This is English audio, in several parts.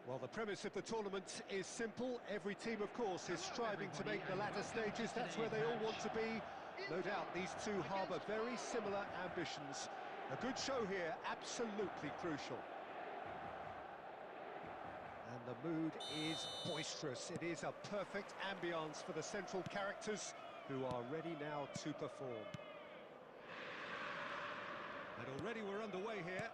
Well, the premise of the tournament is simple. Every team, of course, is striving to make the latter stages. That's where they all want to be. No doubt these two harbour very similar ambitions. A good show here, absolutely crucial. And the mood is boisterous. It is a perfect ambience for the central characters who are ready now to perform. And already we're underway here.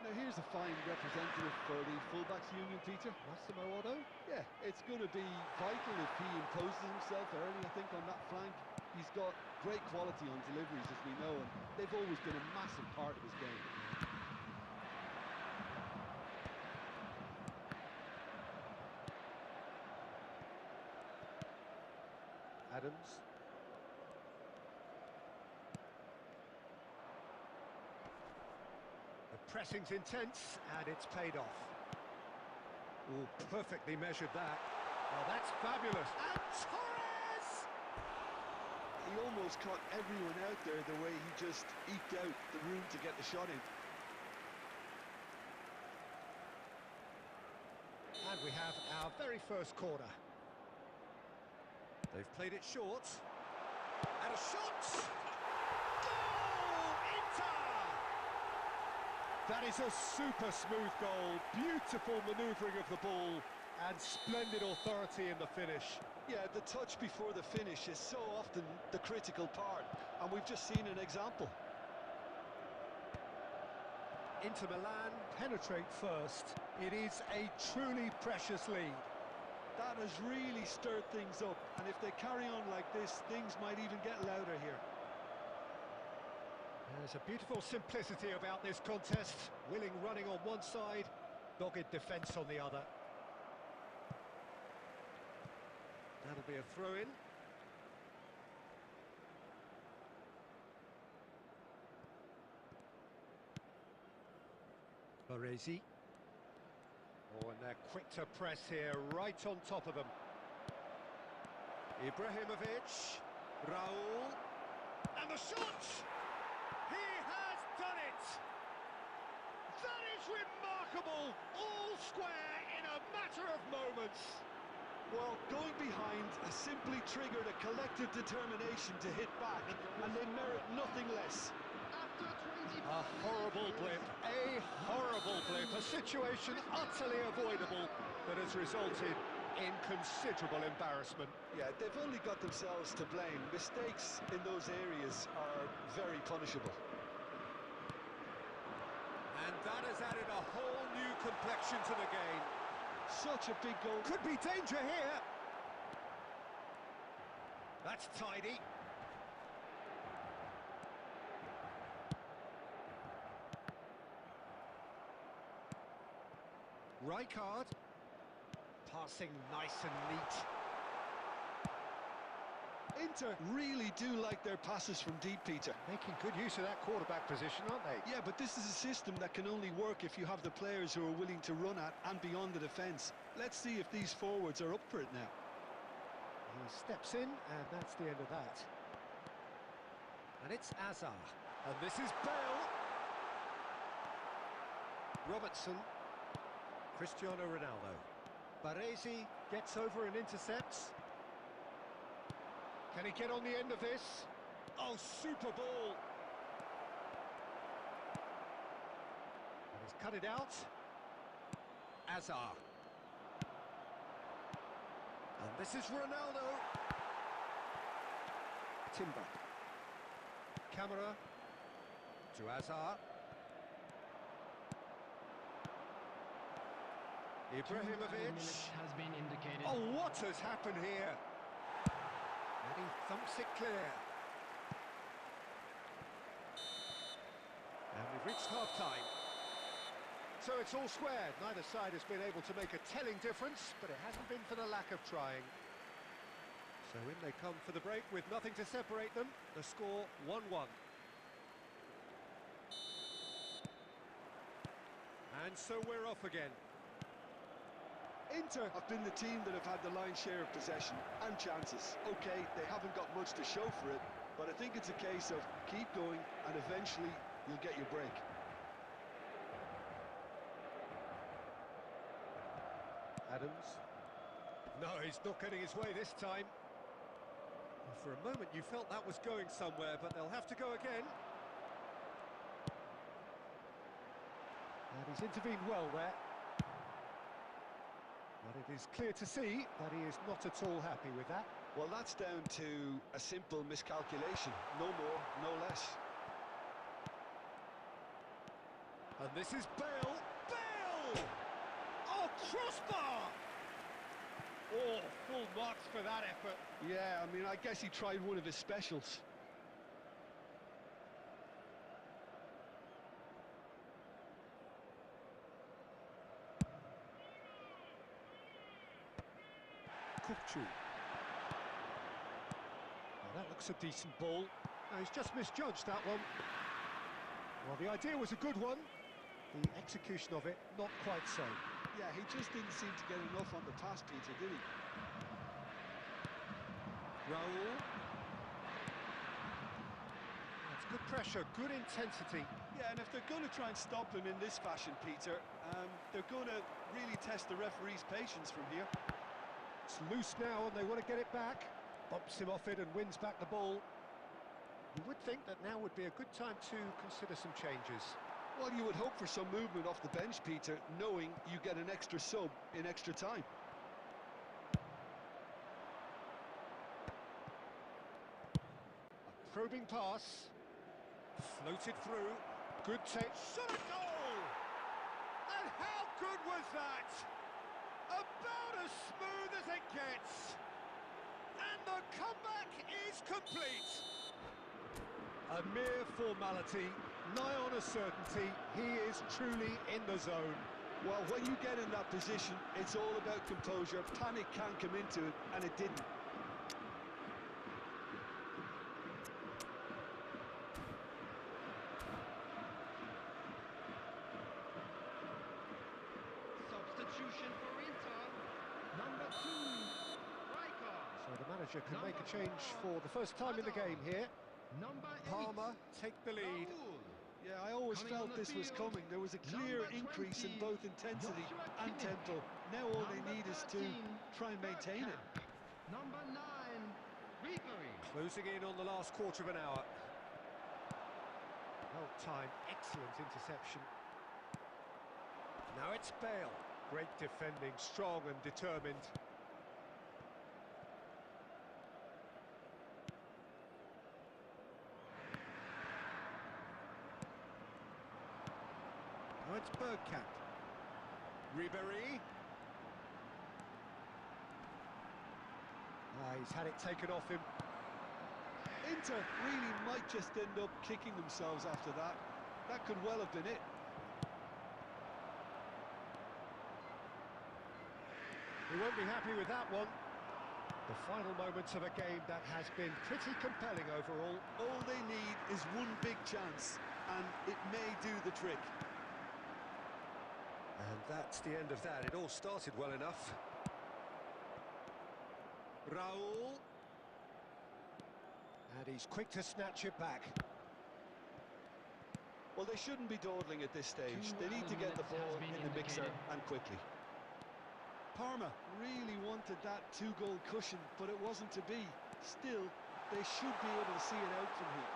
Now here's a fine representative for the fullbacks union, Peter. Massimo Otto? Yeah, it's going to be vital if he imposes himself early, I think, on that flank. He's got great quality on deliveries, as we know, and they've always been a massive part of his game. Adams. The pressing's intense, and it's paid off. Oh, perfectly measured that. Oh, that's fabulous. And Torres! He almost caught everyone out there the way he just eked out the room to get the shot in. And we have our very first corner. They've played it short. And a shot! Goal! Inter! That is a super smooth goal. Beautiful manoeuvring of the ball and splendid authority in the finish. Yeah, the touch before the finish is so often the critical part, and we've just seen an example. Inter Milan penetrate first. It is a truly precious lead. That has really stirred things up, and if they carry on like this, things might even get louder here. There's a beautiful simplicity about this contest. Willing running on one side, dogged defence on the other. That'll be a throw-in. Baresi. Oh, and they're quick to press here, right on top of them. Ibrahimovic, Raul, and the shot! He has done it! That is remarkable! All square in a matter of moments. Well, going behind has simply triggered a collective determination to hit back, and they merit nothing less. A horrible blip, a situation utterly avoidable that has resulted in considerable embarrassment. Yeah, they've only got themselves to blame. Mistakes in those areas are very punishable. And that has added a whole new complexion to the game. Such a big goal. Could be danger here. That's tidy. Rijkaard, passing nice and neat. Inter really do like their passes from deep, Peter. Making good use of that quarterback position, aren't they? Yeah, but this is a system that can only work if you have the players who are willing to run at and beyond the defence. Let's see if these forwards are up for it now. He steps in, and that's the end of that. And it's Azar. And this is Bale. Robertson. Cristiano Ronaldo. Baresi gets over and intercepts. Can he get on the end of this? Oh, super ball! And he's cut it out. Azar. And this is Ronaldo. Timber. Camera to Azar. Ibrahimovic has been indicated. Oh, what has happened here? And he thumps it clear. And we've reached half-time. So it's all squared. Neither side has been able to make a telling difference, but it hasn't been for the lack of trying. So in they come for the break with nothing to separate them. The score 1-1. And so we're off again. Inter have been the team that have had the lion's share of possession and chances. OK, they haven't got much to show for it, but I think it's a case of keep going and eventually you'll get your break. Adams. No, he's not getting his way this time. For a moment you felt that was going somewhere, but they'll have to go again. And he's intervened well there. But it is clear to see that he is not at all happy with that. Well, that's down to a simple miscalculation. No more, no less. And this is Bale. Bale! Oh, crossbar! Oh, full marks for that effort. Yeah, I mean, I guess he tried one of his specials. Ngpush. Well, that looks a decent ball. No, he's just misjudged that one. Well, the idea was a good one. The execution of it, not quite so. Yeah, he just didn't seem to get enough on the pass, Peter, did he? Raul. That's good pressure, good intensity. Yeah, and if they're going to try and stop him in this fashion, Peter, they're going to really test the referee's patience from here. It's loose now and they want to get it back. Bumps him off it and wins back the ball. You would think that now would be a good time to consider some changes. Well, you would hope for some movement off the bench, Peter, knowing you get an extra sub in extra time. A probing pass. Floated through. Good take. Shot a goal! And how good was that? About as smooth as it gets. And the comeback is complete. A mere formality, nigh on a certainty. He is truly in the zone. Well, when you get in that position, it's all about composure. Panic can come into it, and it didn't. Substitution for Inter, number 2, striker. So the manager can make a change for the first time in the game here. Number 8, Palmer take the lead. Raul. Yeah, I always Coming on felt the this was field, coming. There was a clear number increase in 20, both intensity Joshua and Kimmich. tempo. Now all they Number need is to 13, try and maintain it. Bergkamp. Number 9, Ribery. Closing in on the last quarter of an hour. Well timed, excellent interception. Now it's Bale. Great defending, strong and determined. Now it's Bergkamp. Ribery. He's had it taken off him. Inter really might just end up kicking themselves after that. That could well have been it. He won't be happy with that one. The final moments of a game that has been pretty compelling overall. All they need is one big chance, and it may do the trick. And that's the end of that. It all started well enough. Raul. And he's quick to snatch it back. Well, they shouldn't be dawdling at this stage. They need to get the ball in the mixer and quickly. Parma really wanted that two-goal cushion, but it wasn't to be. Still, they should be able to see it out from here.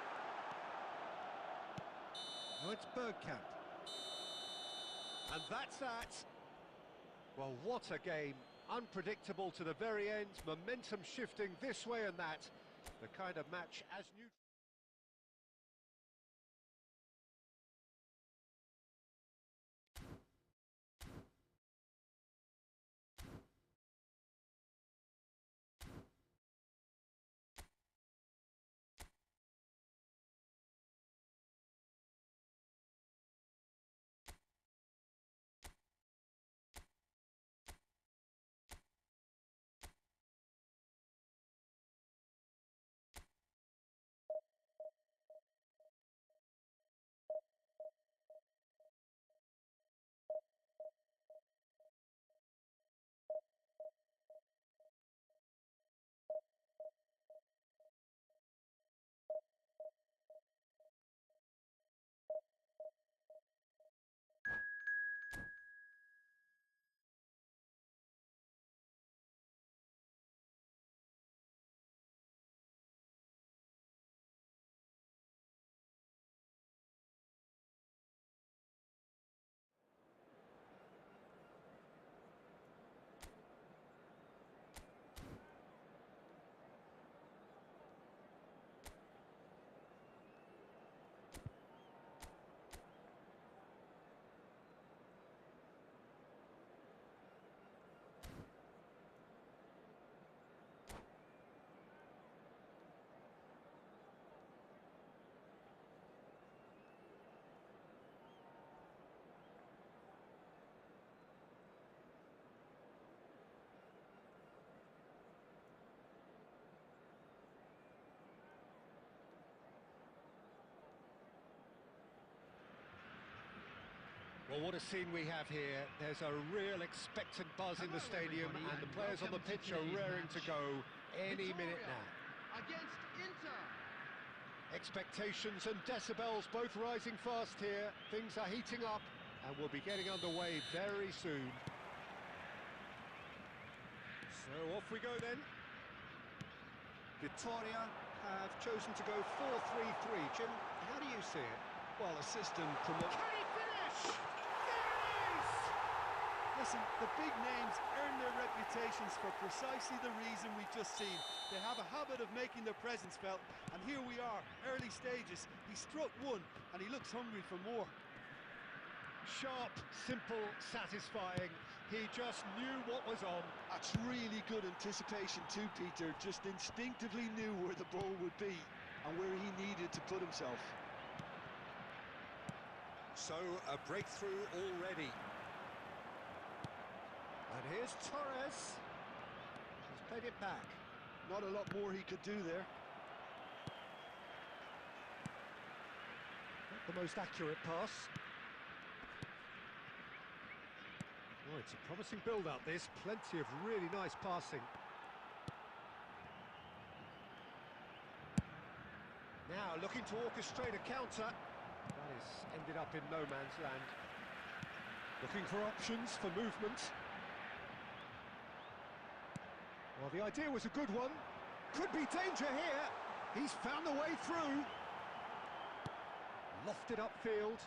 Now it's Bergkamp. And that's that. Well, what a game. Unpredictable to the very end. Momentum shifting this way and that. The kind of match as neutral. Well, what a scene we have here. There's a real expectant buzz in the stadium, and the players on the pitch are raring to go any minute now. Against Inter. Expectations and decibels both rising fast here. Things are heating up, and we'll be getting underway very soon. So off we go then. Vittoria have chosen to go 4-3-3. Jim, how do you see it? Well, a system promote. Can he finish? There it is! Listen, the big names earn their reputations for precisely the reason we've just seen. They have a habit of making their presence felt, and here we are, early stages. He struck one, and he looks hungry for more. Sharp, simple, satisfying. He just knew what was on. That's really good anticipation too, Peter. Just instinctively knew where the ball would be and where he needed to put himself. So, a breakthrough already. And here's Torres. He's played it back. Not a lot more he could do there. Not the most accurate pass. Oh, it's a promising build-up, this. Plenty of really nice passing. Now, looking to orchestrate a counter. That is ended up in no man's land. Looking for options for movement. Well, the idea was a good one. Could be danger here. He's found the way through. Lofted upfield.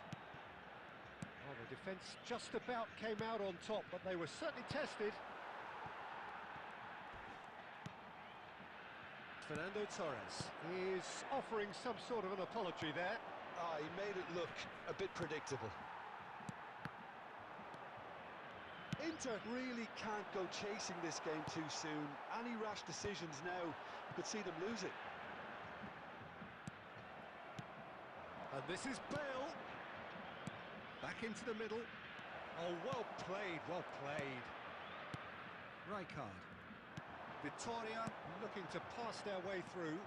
Well, the defence just about came out on top, but they were certainly tested. Fernando Torres is offering some sort of an apology there. He made it look a bit predictable. Inter really can't go chasing this game too soon. Any rash decisions now could see them lose it. And this is Bale. Back into the middle. Oh, well played, well played. Rijkaard. Vittoria looking to pass their way through.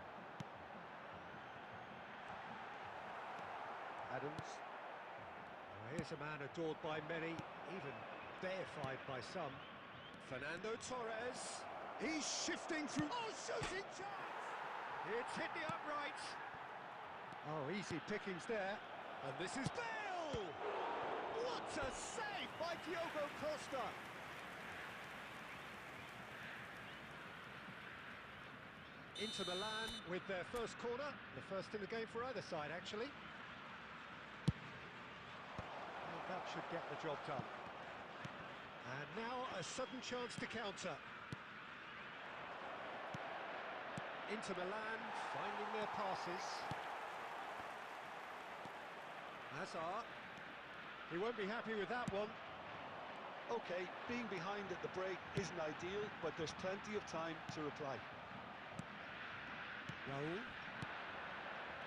Adams. Oh, here's a man adored by many, even deified by some. Fernando Torres. He's shifting through. Oh, shooting chance! It's hit the upright. Oh, easy pickings there. And this is Bale! What a save by Diogo Costa! Inter Milan with their first corner, the first in the game for either side, actually. And that should get the job done. And now a sudden chance to counter. Inter Milan finding their passes. Hazard. He won't be happy with that one. Okay, being behind at the break isn't ideal, but there's plenty of time to reply. Raul.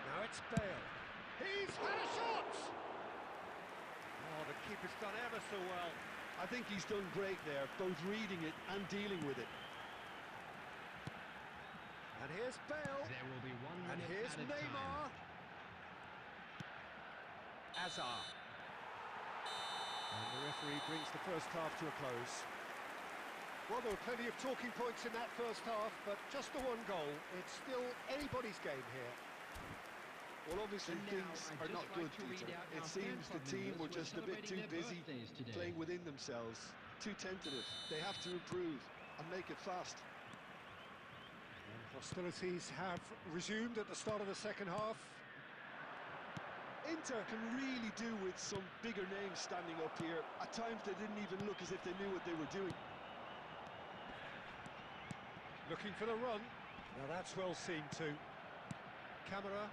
Now it's Bale. He's had a shot! Oh, the keeper's done ever so well. I think he's done great there, both reading it and dealing with it. And here's Bale. There will be 1 And minute here's added Neymar. time. Hazard. And the referee brings the first half to a close. Well, there were plenty of talking points in that first half, but just the one goal. It's still anybody's game here. Well, obviously And now, things I'd are not just good, like to read Peter. out It our seems the fan club team members were who are just a bit too celebrating their busy birthdays today. playing within themselves, too tentative. They have to improve and make it fast. And hostilities have resumed at the start of the second half. Inter can really do with some bigger names standing up here. At times they didn't even look as if they knew what they were doing. Looking for the run. Now that's well seen too. Camera.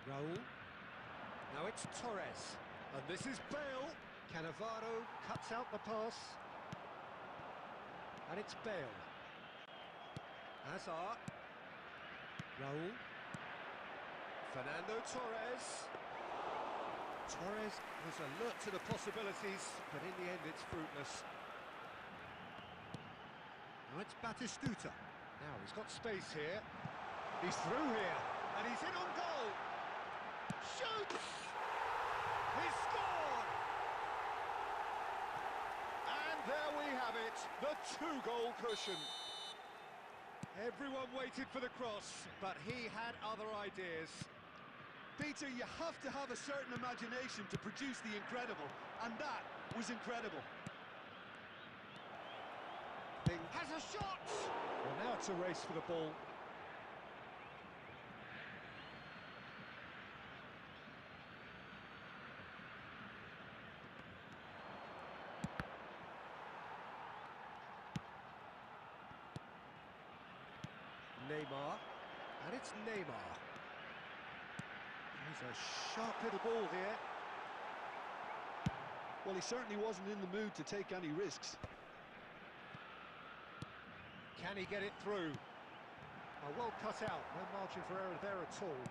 Raul. Now it's Torres. And this is Bale. Cannavaro cuts out the pass. And it's Bale. Hazard. Raul. Fernando Torres. Torres was alert to the possibilities, but in the end it's fruitless. Now it's Batistuta. Now he's got space here. He's through here, and he's in on goal. Shoots! He scored! have it, the two-goal cushion. Everyone waited for the cross, but he had other ideas. Peter, you have to have a certain imagination to produce the incredible, and that was incredible. Has a shot! Well, now it's a race for the ball. Neymar, and it's Neymar. He's a sharp little ball here. Well, he certainly wasn't in the mood to take any risks. Can he get it through? Oh, well cut out, no margin for error there at all.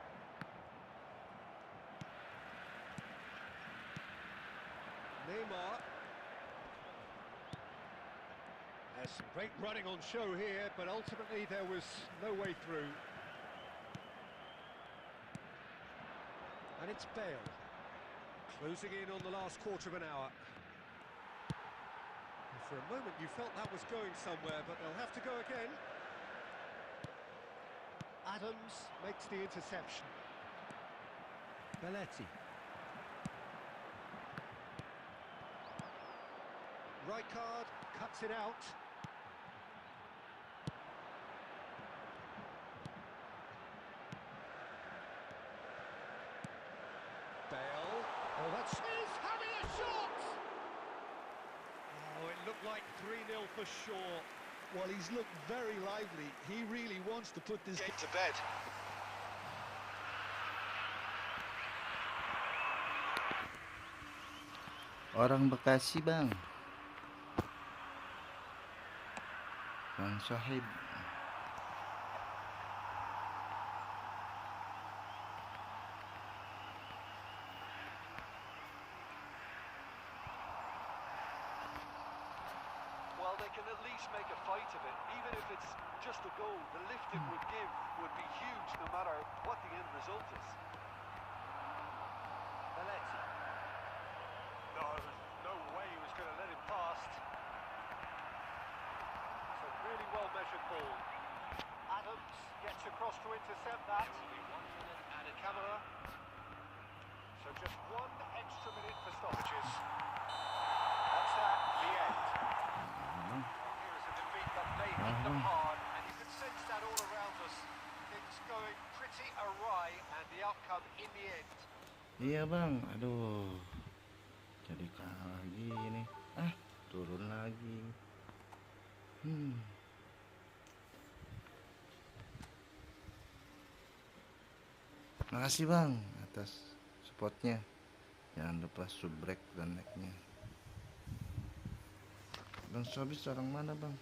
Neymar. There's some great running on show here, but ultimately there was no way through. And it's Bale, closing in on the last quarter of an hour. And for a moment you felt that was going somewhere, but they'll have to go again. Adams makes the interception. Belletti. Rijkaard cuts it out. Bale. Oh, that's... He's having a shot! Oh, it looked like 3-0 for sure. Well, he's looked very lively. He really wants to put this game to bed. Orang Bekasi, Bang. Bang Sahib. Well, they can at least make a fight of it, even if it's just a goal. The lift it would give would be huge, no matter what the end result is. Belletti. No, no way he was going to let him past. It's a really well-measured ball. Adams gets across to intercept that. And Camera. So just one extra minute for stoppages. That's that, the end. Here is a defeat that they hit them hard, and you can sense that all around us. Things going pretty awry, and the outcome in the end. Iya, Bang. Aduh. Jadi kalah lagi ini. Turun lagi. Makasih, Bang, atas supportnya. Jangan lupa subrek dan like-nya. Bang Sobis orang mana, Bang?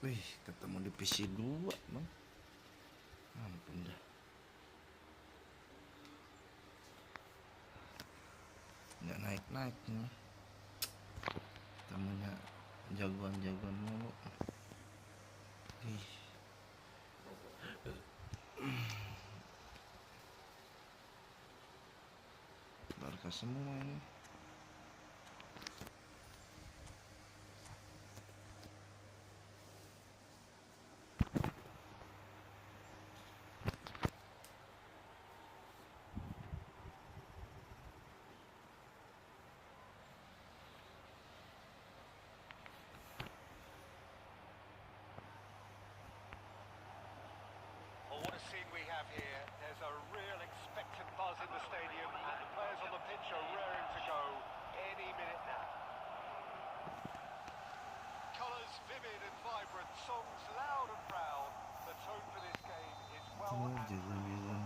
Wih, ketemu di PC 2, Bang. Ampun dah. Nggak naik-naiknya. Ketemunya jagoan-jagoan mulu. Ih. Barca semua ini. What a scene we have here. There's a real expectant buzz in the stadium, and the players on the pitch are raring to go any minute now. Colours vivid and vibrant, songs loud and proud. The tone for this game is well and Jagoan-jagoan.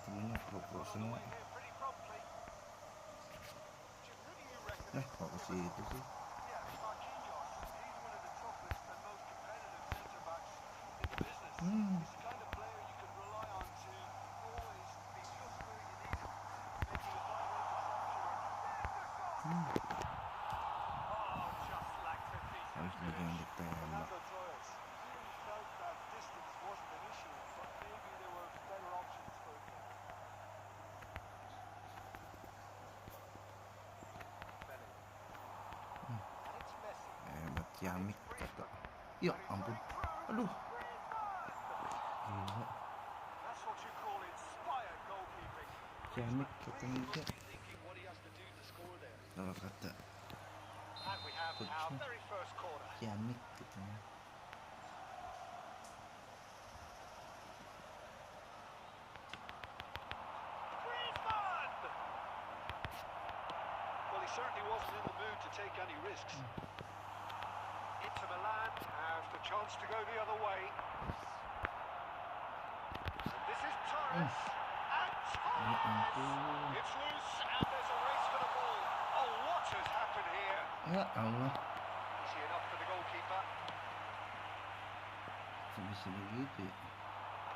Temennya pro-pro semua. here pretty promptly. Jim, who do you reckon? Kok ke situ sih? Yeah, Marquinhos, he's one of the toughest and most competitive centre-backs in the business. He's the kind of player you can rely on to always be Ciamik kata. Ya ampun. Aduh. Gila. That's what you call inspired goalkeeping. Ciamik katanya dia. Thinking what he has to do to score there. Kalau kata And we have coach our very first corner. Ciamik katanya. Griezmann! Well, he certainly wasn't in the mood to take any risks. Inter Milan have the chance to go the other way. And this is Torres. And Ya Torres! ampun. It's loose and there's a race for the ball. Oh, what has happened here? Ya Allah. Easy enough for the goalkeeper. Bisa begitu ya.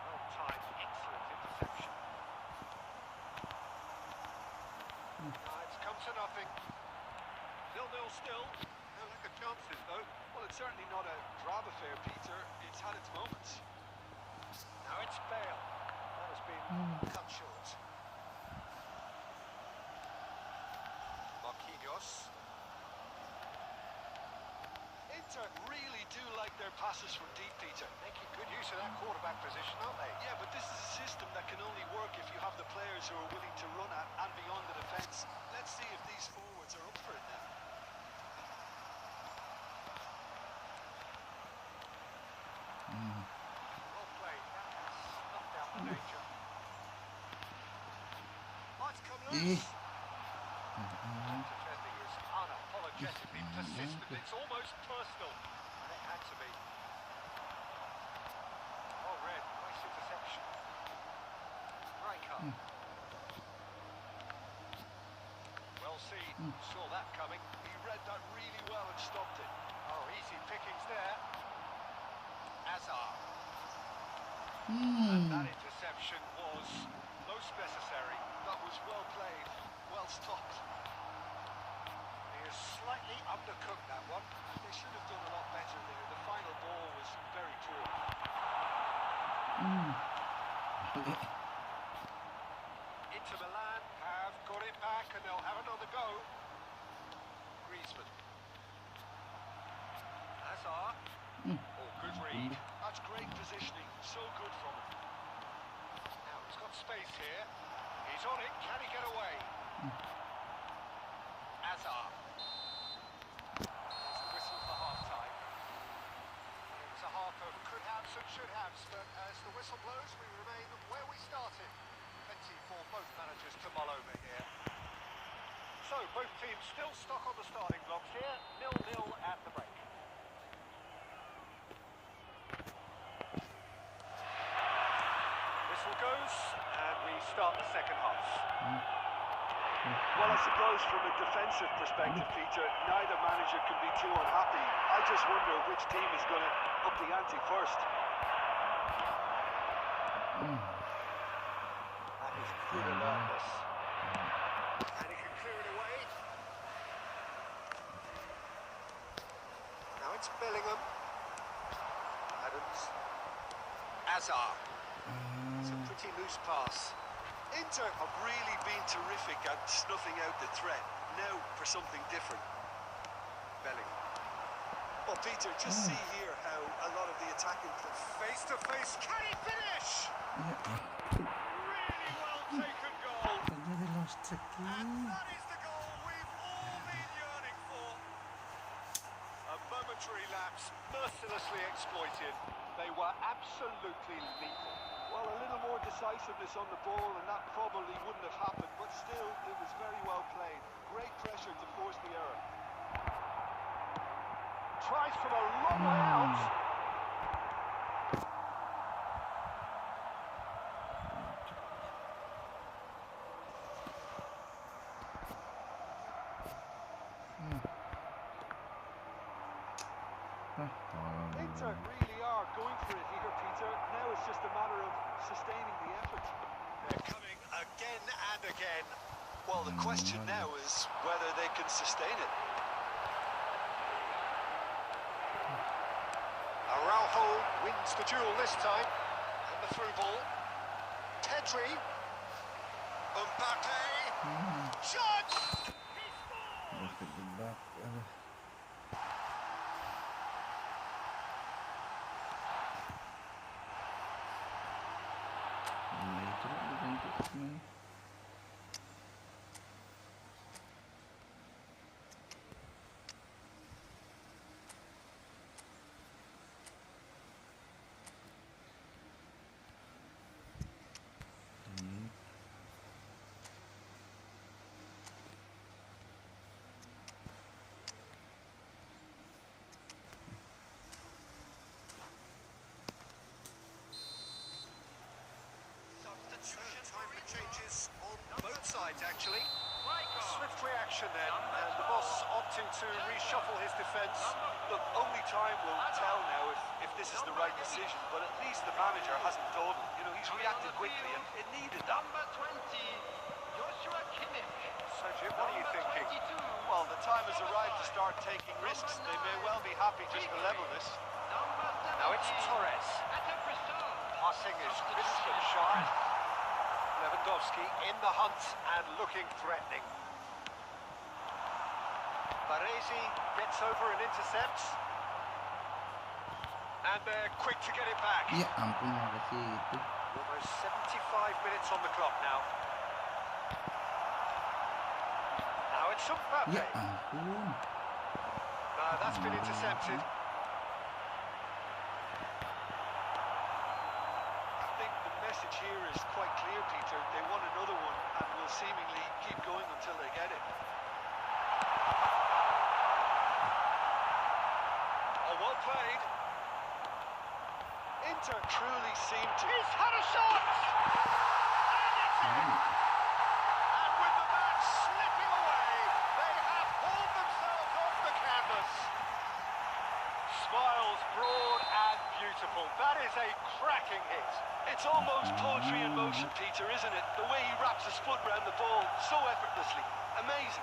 Well timed, excellent interception. It's come to nothing. 0-0 still. No lack of chances though. Well, it's certainly not a drab affair, Peter. It's had its moments. Now it's Bale. That has been cut short. Marquinhos. Inter really do like their passes from deep, Peter. Making good use of that quarterback position, aren't they? Yeah, but this is a system that can only work if you have the players who are willing to run at and beyond the defence. Let's see if these forwards are up for it now. Well played. That has snuffed out the danger. Might come Ih. loose. Defending is unapologetically persistent. It's almost personal. And it had to be. Oh, red. Nice interception. Striker. Well seen. Saw that coming. He read that really well and stopped it. Oh, easy pickings there. Hazard. Hmm. That interception was most necessary. That was well played, well stopped. He is slightly undercooked, that one. They should have done a lot better there. The final ball was very poor. Inter Milan have got it back and they'll have another go. Griezmann. Hazard. Oh, good read. That's great positioning, so good from him. Now he's got space here. He's on it. Can he get away? Hazard. There's the whistle for half-time. It was a half of could-haves and should-haves, but as the whistle blows, we remain where we started. Plenty for both managers to mull over here. So, both teams still stuck on the starting blocks here. 0-0 at the break. Whistle goes, and we start the second half. Well, I suppose from a defensive perspective, Peter, neither manager can be too unhappy. I just wonder which team is going to up the ante first. That is good alertness. And he can clear it away. Now it's Bellingham. Adams. Hazard. It's a pretty loose pass. Inter have really been terrific at snuffing out the threat. Now for something different. Bellingham. Well, Peter, just see here how a lot of the attacking... Face to face. Can he finish? Really well taken goal. Jadi lost track And that is the goal we've all been yearning for. A momentary lapse, mercilessly exploited. They were absolutely lethal. Well, a little more decisiveness on the ball and that probably wouldn't have happened, but still, it was very well played. Great pressure to force the error. Tries from a long way out. Inter really are going for it here, Peter. Now it's just a matter of sustaining the effort. They're coming again and again. Well, the question now is whether they can sustain it. Araujo wins the duel this time. And the through ball. Pedri. Mbappe. Shot! He scores! to reshuffle his defence. Look, only time will tell now if this is the right decision, but at least the manager hasn't dawdled. You know, he's reacted quickly and it needed that. Number 20, Joshua Kimmich. So, Jim, what are you thinking? Well, the time has arrived to start taking risks. They may well be happy just to level this. Now it's Torres. Passing is crisp and sharp. Lewandowski in the hunt and looking threatening. Baresi gets over and intercepts. And they're quick to get it back. Ya ampun, makasih itu. Almost 75 minutes on the clock now. Now it's Mbappe. Ya ampun. That's been intercepted. I think the message here is quite clear, Peter. They want another one and will seemingly keep going until they get it. Oh, well played. Inter truly seem to... He's had a shot! And with the match slipping away, they have hauled themselves off the canvas. Smiles broad and beautiful. That is a cracking hit. It's almost poetry in motion, Peter, isn't it? The way he wraps his foot around the ball so effortlessly. Amazing.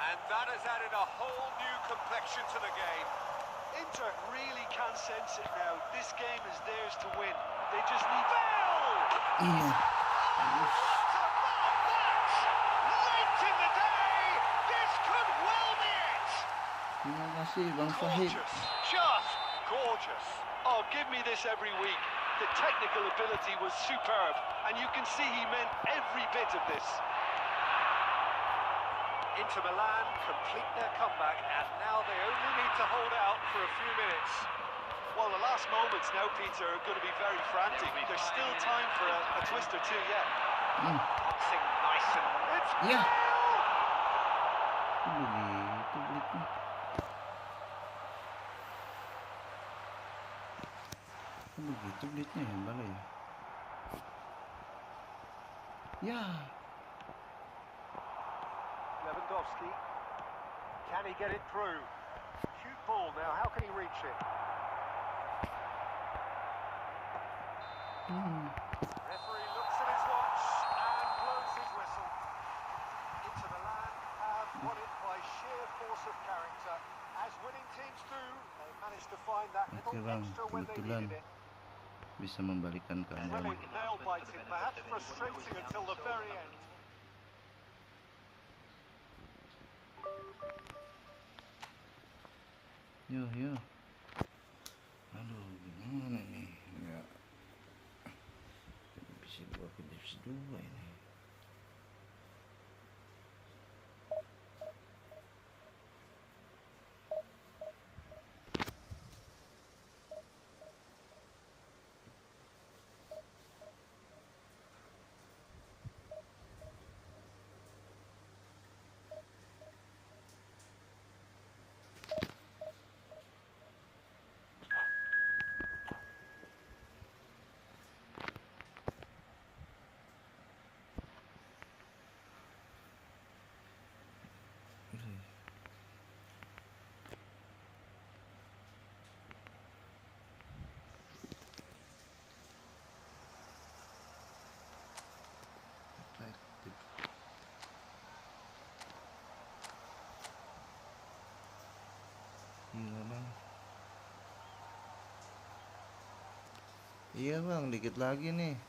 And that has added a whole new complexion to the game. Inter really can sense it now. This game is theirs to win. They just need... Bell! Iya. What about that? Late in the day, this could well be it. Terima kasih Bang Fahid. Gorgeous. Just gorgeous. Oh, give me this every week. The technical ability was superb, and you can see he meant every bit of this. Inter Milan complete their comeback, and now they only need to hold out for a few minutes. Well, the last moments now, Peter, are going to be very frantic. There's still time for a twist or two yet. Passing nice and... It's Iya. Bale! Begitu belitnya. Begitu belitnya ya, Bale ya. Ya. Lewandowski. Can he get it through? Cute ball now, how can he reach it? Referee looks at his watch and blows his whistle. Inter Milan have won it by sheer force of character. As winning teams do, they managed to find that Oke little Bang, extra when they kebetulan needed it. bisa membalikan keadaan. Really nail-biting, perhaps frustrating until the very end. Yo. Aduh, gimana nih? Ya. Bisa 2 ke divisi 2 ini. Gila Bang. Iya Bang, dikit lagi nih.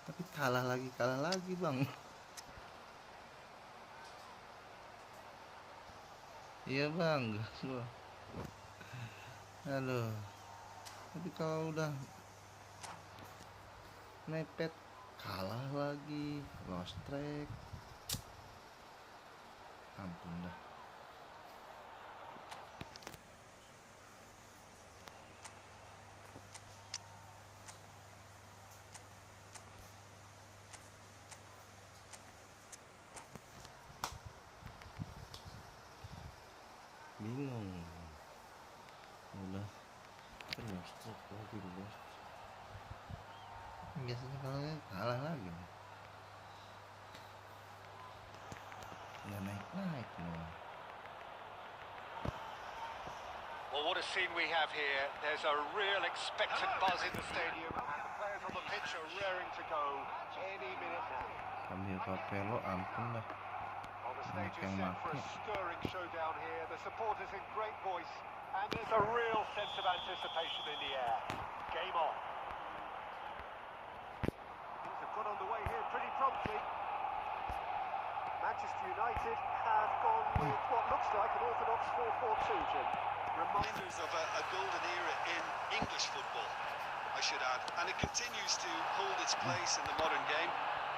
Tapi kalah lagi Bang. Iya Bang, gas gua. Aduh. Tapi kalau udah mepet kalah lagi, lost track. Ampun dah. Bingung. Udah kan lost track lagi bos. Biasanya kalau kalah lagi. Ya naik loh. Well, what a scene we have here. There's a real expectant buzz in the stadium, and the players on the pitch are raring to go any minute now. Sambil papelo ampun dah. Well, the Banyak stage yang is set for a make. stirring showdown here. The supporters in great voice, and there's a real sense of anticipation in the air. Game on. Things have got underway here pretty promptly. Manchester United have gone with what looks like an orthodox 4-4-2, Jim. Reminders of a golden era in English football, I should add, and it continues to hold its place in the modern game.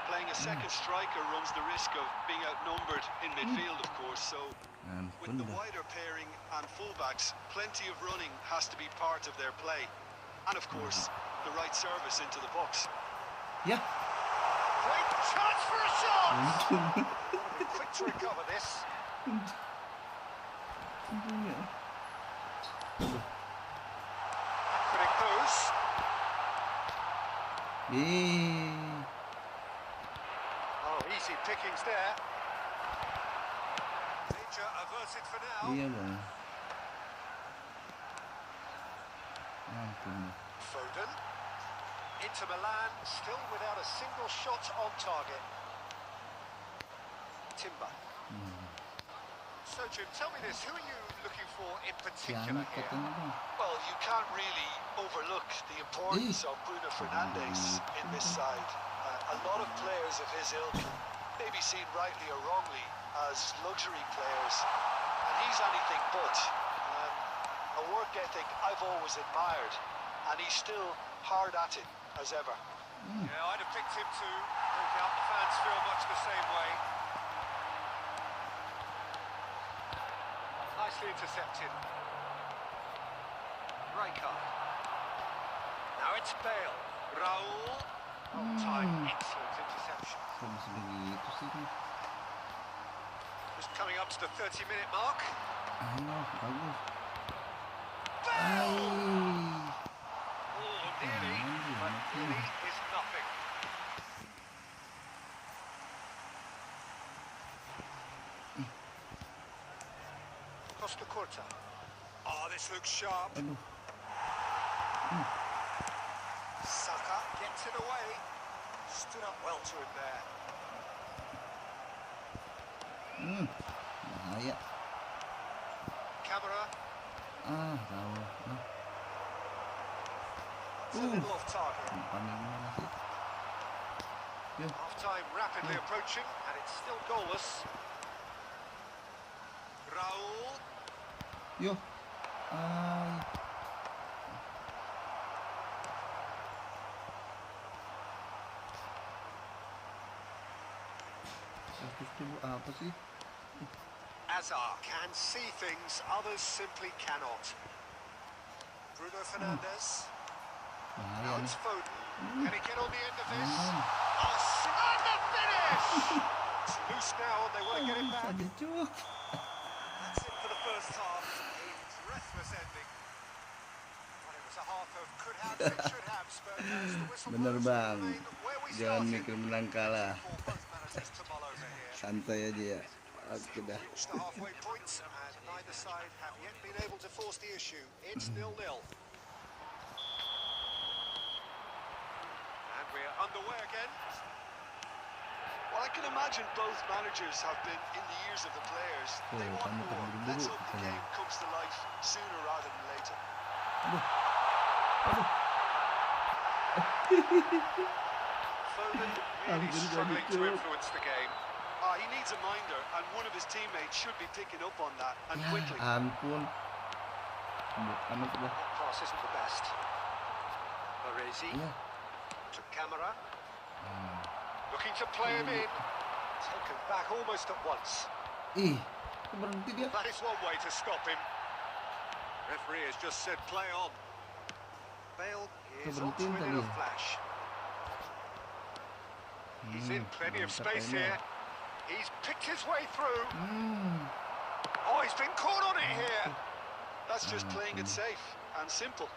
Playing a second striker runs the risk of being outnumbered in midfield, of course, so with Ampun the dah. wider pairing and fullbacks, plenty of running has to be part of their play. And of course, the right service into the box. Ya. Great chance for a shot! Untung. Quick to recover this. Untung ya. Could it goes? Oh, easy pickings there. Danger averted for now. Iya bang. Ampun dah. Foden. Inter Milan still without a single shot on target. Timber. So Jim, tell me this, who are you looking for in particular Tiang here? katanya bang. Well, you can't really overlook the importance of Bruno Fernandes in this side. A lot of players of his ilk may be seen rightly or wrongly as luxury players, and he's anything but. A work ethic I've always admired, and he's still hard at it as ever. Yeah, I'd have picked him too. No doubt the fans feel much the same way. Nicely intercepted. Rijkaard. Now it's Bale. Raul. On time, excellent interception. Sampai sebegitu sih kan. Just coming up to the 30-minute mark. Ayo, bagus. Bale! Ay. Oh, nearly, but nearly is nothing. Costa Curta. Oh, this looks sharp. Aduh. Saka gets it away. Stood up well to him there. Bahaya. Camera. Tahu. It's a little off target. Umpannya gimana sih? Ya. Half-time rapidly approaching, and it's still goalless. Raul. Yo. Ay. Apa sih? Azar can see things others simply cannot. Bruno Fernandes. Bahaya Now nih. it's Foden. Can he get on the end of this? Oh, and the finish! It's loose now, and they want to get it back. Aja cuk. That's it for the first half. A breathless ending. Well, it was a half of could have and should have. But as the whistle Bener blows, bang. we remain where we Jangan started. mikir menang kalah. For both managers to mull over here. Santai aja ya. Oke dah. Reached the halfway point, and neither side have yet been able to force the issue. It's 0-0. And we're underway again. Well, I can imagine both managers have been in the ears of the players. They want kamu more. terburu-buru Let's hope the katanya. game comes to life sooner rather than later. Foden really struggling to influence the game. He needs a minder, and one of his teammates should be picking up on that, and Ya quickly. ampun. Amat dah. That pass isn't the best. Baresi Iya. to Camera. Looking to play him in. Taken back almost at once. Ih, kok berhenti dia? That is one way to stop him. Referee has just said play on. Bale is on to Keberhentiin it tadi in a ya? flash. He's in plenty of mantap space ini. here. He's picked his way through. Oh, he's been caught on it here. That's just playing it safe and simple.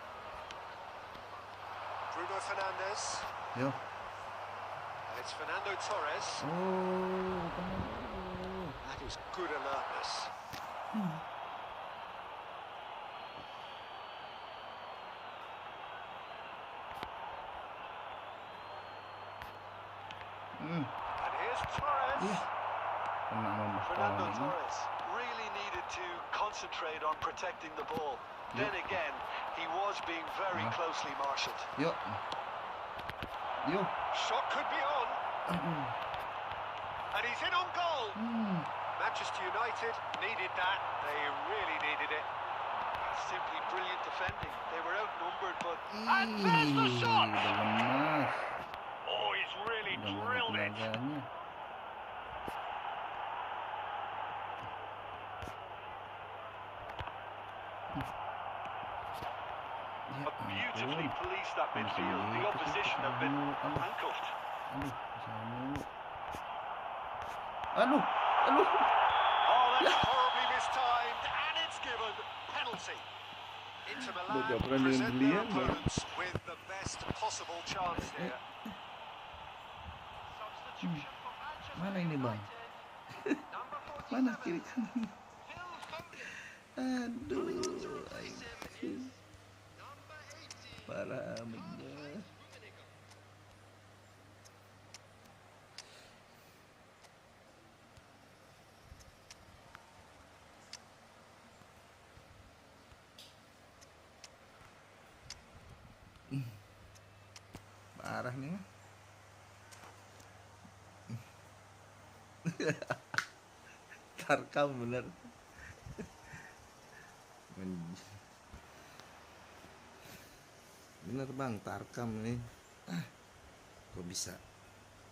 Bruno Fernandes. Yo. And it's Fernando Torres. Oh, tenang. And That was good alertness. And here's Torres. Fernando Torres really needed to concentrate on protecting the ball. Then again, he was being very closely marshalled. Shot could be on. And he's in on goal. Manchester United needed that. They really needed it. Simply brilliant defending. They were outnumbered, but... And there's the shot! Oh, he's really drilled it. Beautifully policed that midfield. The opposition have been handcuffed. Oh, that's horribly mistimed, and it's given penalty. Inter Milan present their opponents with the best possible chance here. Substitution for Manchester Mana ini bang? United. Number 47. Mana kiri kanan? Phil Foden. Aduh, To replace him is number 18. parah bener. Parah nih. Tarkam bener. Bener bang, tarkam nih. Kok bisa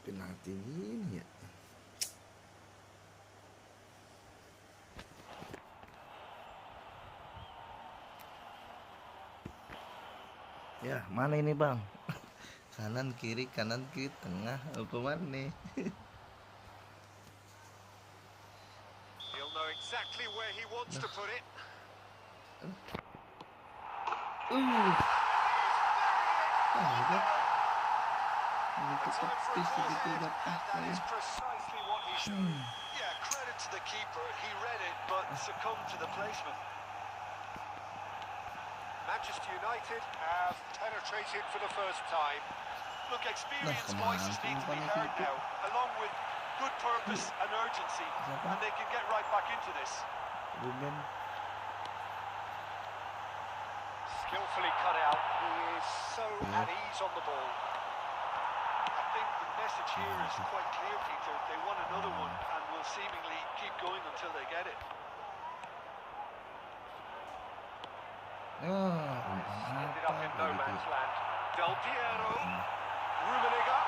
penalti gini ya? Ya, mana ini bang? Kanan kiri tengah, apa mana? He'll know exactly where he wants to put it. That is precisely what he showed. Yeah, credit to the keeper. He read it, but succumbed to the placement. Manchester United have penetrated for the first time. Look, experienced voices need to be heard now, along with good purpose and urgency, and they can get right back into this. Ruben. Skillfully cut out. He is so at ease on the ball. I think the message here is quite clear, Peter. They want another one and will seemingly keep going until they get it. Ended up in no man's land. Del Piero. Rummenigge.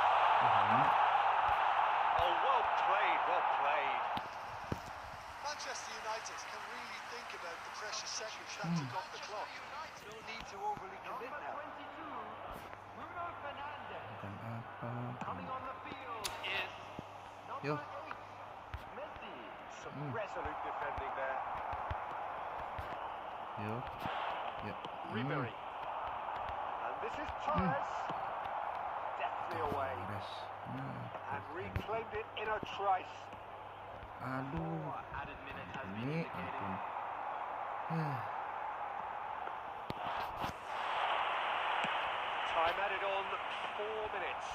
Oh, well played, well played. Manchester United can really think about the precious seconds that took off the clock. No need to overly commit Number now. 22. Bruno Fernandes. Coming on the field is Yo. number 8. Messi. Some resolute defending there. Yo. Ya. Ribery. And this is Torres. Deftly away. And reclaimed it in a trice. Aduh. Added minute has been Ini indicated. ampun. Time added on 4 minutes.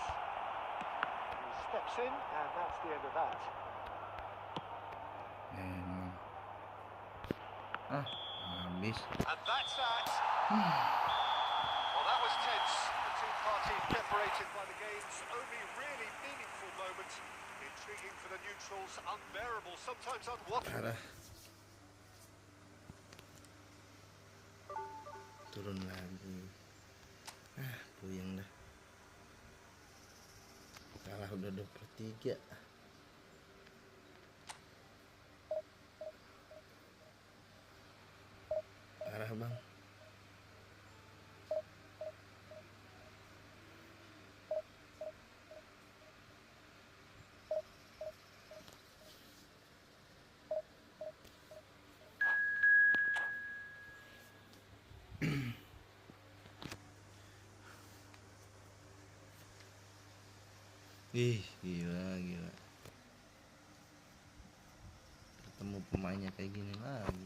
He steps in, and that's the end of that. Emang. Habis. And that's that. Well, that was tense. The two parties separated by the game's only really meaningful moment. Intriguing for the neutrals, unbearable, sometimes unwatchable. Parah. Turun lagi. Puyeng dah. Kalah udah 2/3. Parah bang. Ih, gila. ketemu pemainnya kayak gini lagi.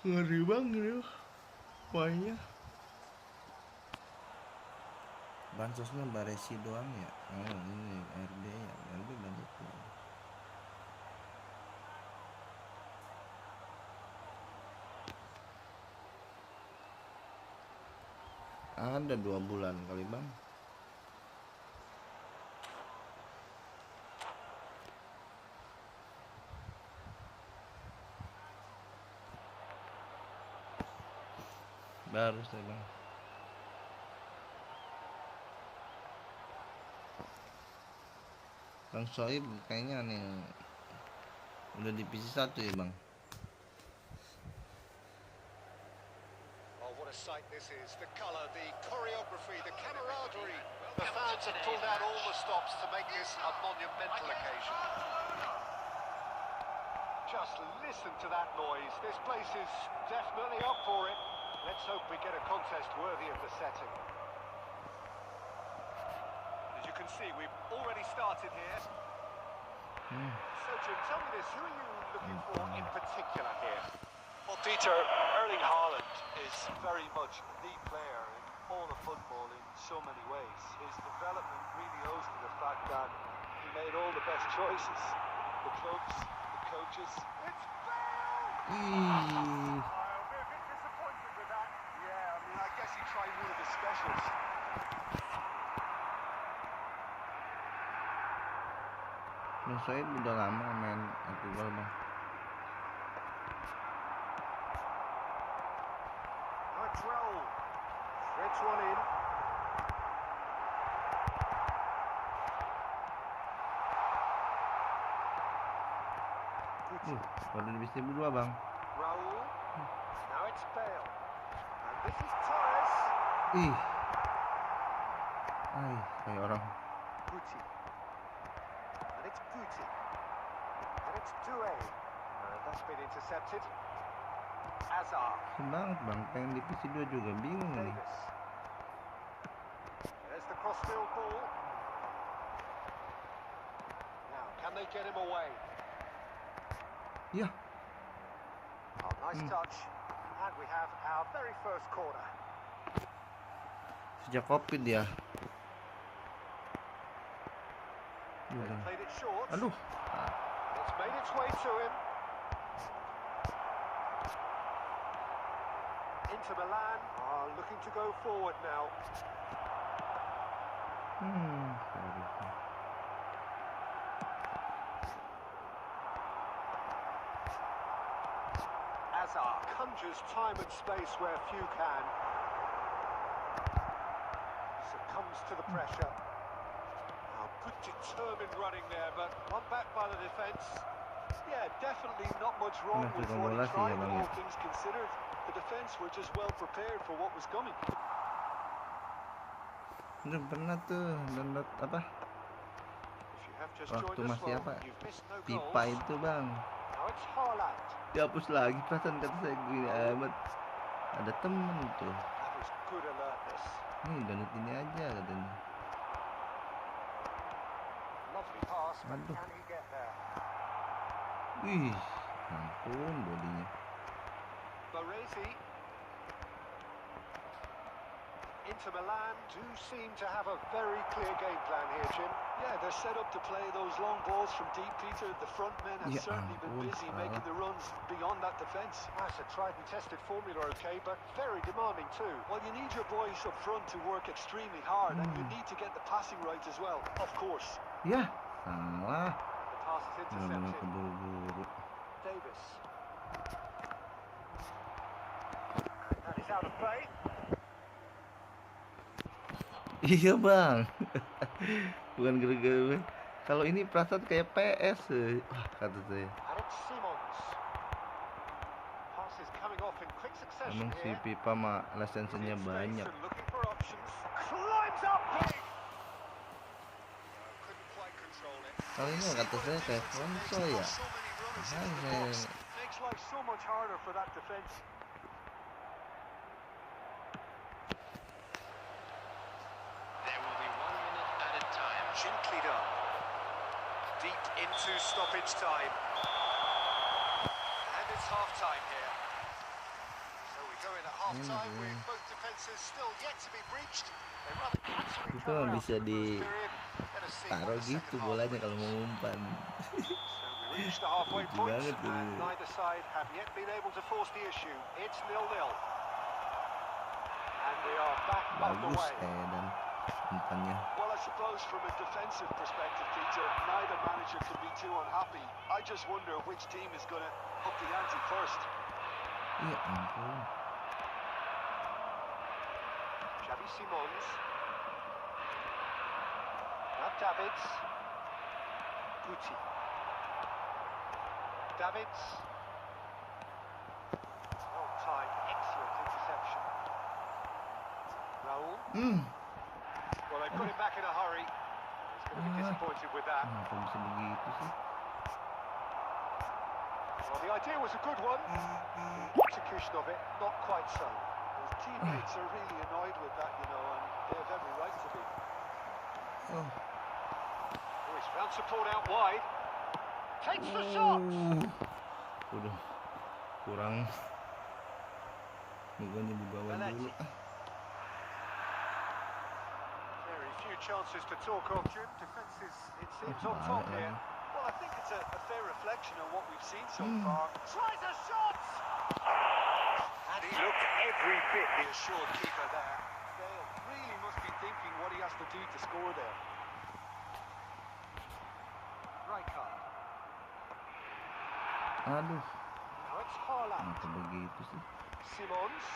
Ngeri banget ya pemainnya. Bansosnya Baresi doang ya. Oh ini RB ya, RB banyak tuh. Ada 2 bulan kali bang. Baru saya bang. Bang Soib kayaknya nih udah divisi 1 ya bang. Oh, what a sight this is. The colour, the choreography, the camaraderie. The fans have pulled out all the stops to make this a monumental occasion. Just listen to that noise. This place is definitely up for it. Let's hope we get a contest worthy of the setting. As you can see, we've already started here. So, Jim, tell me this. Who are you looking for in particular here? Well, Peter, Erling Haaland is very much the player in all of football in so many ways. His development really owes to the fact that he made all the best choices. The clubs, the coaches. It's failed! Ih, I'll be a bit disappointed with that. Yeah, I mean, I guess he tried one of his specials. Bang Soib udah lama main Efootball bang. Nice roll. Threads one in. Baru divisi 2 bang. Raul. Now it's Bale. And this is Torres. Ih, ay kayak orang. Guti. And it's Guti. And it's Doué. And that's been intercepted. Azar. Banget bang, pengen divisi 2 juga bingung nih. Davis. There's the cross-field ball. Now, can they get him away? Ya, Oh, nice touch. And we have our very first corner. sejak Covid ya. They've played it short. Aduh, It's made its way to him. Inter Milan are looking to go forward now. sorry. Azar conjures time and space where few can. Succumbs to the pressure. Oh, good determined running there, but one back by the defence. Yeah, definitely not much wrong Nah, with sudah what he bola sih tried, ya, Bang, all ya. things considered. The defence were just well prepared for what was coming. Udah pernah tuh download apa? If you have just Waktu joined us, masih well, apa? you've missed no Pipa goals. itu bang. Now it's Haaland. Dihapus lagi, perasaan kata saya gini amat. Ada temen tuh. That was good alertness. Nih download ini aja katanya. Lovely pass, but Aduh. can he get there? Wih, ampun bodinya. Baresi. Inter Milan do seem to have a very clear game plan here, Jim. Yeah, they're set up to play those long balls from deep, Peter. The front men have Ya certainly been ampun, busy salah. making the runs beyond that defence. That's a tried and tested formula, okay, but very demanding too. Well, you need your boys up front to work extremely hard, and you need to get the passing right as well, of course. Ya, salah. The pass is Benar-benar intercepted. keburu-buru. Davis. And that is out of play. Iya bang. Bukan gara-gara. Kalau ini perasaan kayak PS. Wah, kata saya. And it's Simons. Pass is coming off in quick succession Emang si here. Pipa mah lisensinya It's banyak. Mason looking for options. Climbs up big. Couldn't quite control it. Kalau ini kata saya kayak konsol ya. Makanya saya makes life so much harder for that defence. There will be 1 minute added time. Gently done. Deep into stoppage time. And it's half-time here. So we go in at half-time with both defences still yet to be breached. They run cancel each Itu other out bisa in the first period. Let us see what ditaruh the gitu second half bolanya brings. kalau mau umpan. So we reached the halfway Lucu point, banget tuh. and neither side have yet been able to force the issue. It's 0-0. And we are back Bagus underway. dan umpannya. Well, I suppose from a defensive perspective, Peter, neither manager can be too unhappy. I just wonder which team is going to up the ante first. Iya ampun. Xavi Simons. Now Davids. Guti. Davids. Well timed, excellent interception. Raul. Well, they put him back in a hurry. He's going to be disappointed with that. Kenapa bisa begitu sih? Well, the idea was a good one. The execution of it, not quite so. His teammates are really annoyed with that, you know, and they have every right to be. Oh. Oh, he's found support out wide. Takes the shot. Udah kurang. Mukanya di bawah dulu. Very few chances to talk of, Jim. Defence is, it seems, on top here. Well, I think it's a fair reflection of what we've seen so far. Tries a shot! And he looked every bit the assured keeper there. Dale really must be thinking what he has to do to score there. Rijkaard. Aduh, Now it's Haaland. kenapa begitu sih? Simons.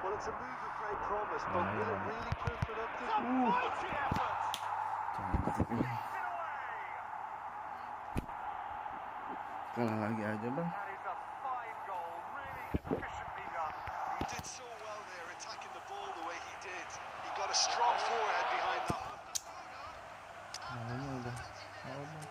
Well, it's a move of great promise, but will it really prove productive? It's a mighty effort! Cantik nih. Kalah lagi aja bang. That is a fine goal, really efficiently done. He did so well there, attacking the ball the way he did. He got a strong forehead behind that one. Namanya udah. Oh, bang.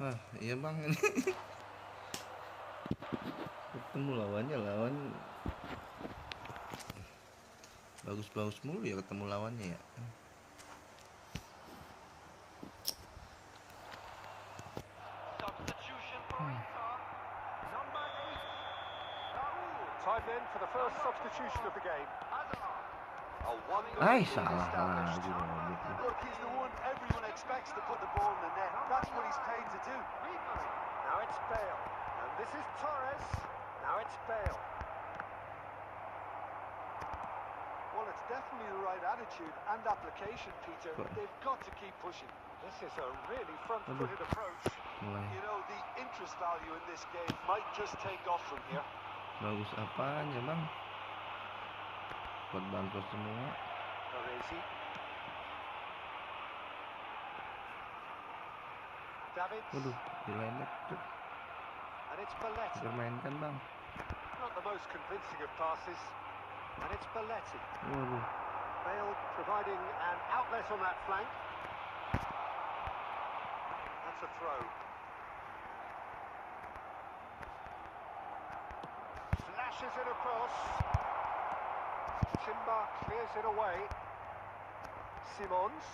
Wah, iya bang ini. Ketemu lawannya bagus-bagus mulu ya ketemu lawannya ya. Substitution for Inter. Number 8. Raul. Time then for the first substitution of the game. Hazard. A wonderful Ay, goal salah established. lagi bang. Look, he's the one everyone expects to put the ball in the net. That's what he's paid to do. Ribery. Now it's Bale. And this is Torres. Now it's Bale. Well, it's definitely the right attitude and application, Peter. They've got to keep pushing. This is a really front-footed approach. Mulai You know, the interest value in this game might just take off from here. bagus apanya bang? Buat bangkos semua. Baresi. Davids. Waduh, dilenek tuh. And it's Belletti. Dipermainkan bang. Not the most convincing of passes. And it's Belletti. Waduh. Bale providing an outlet on that flank. That's a throw. Flashes it across. Timber clears it away. Simons.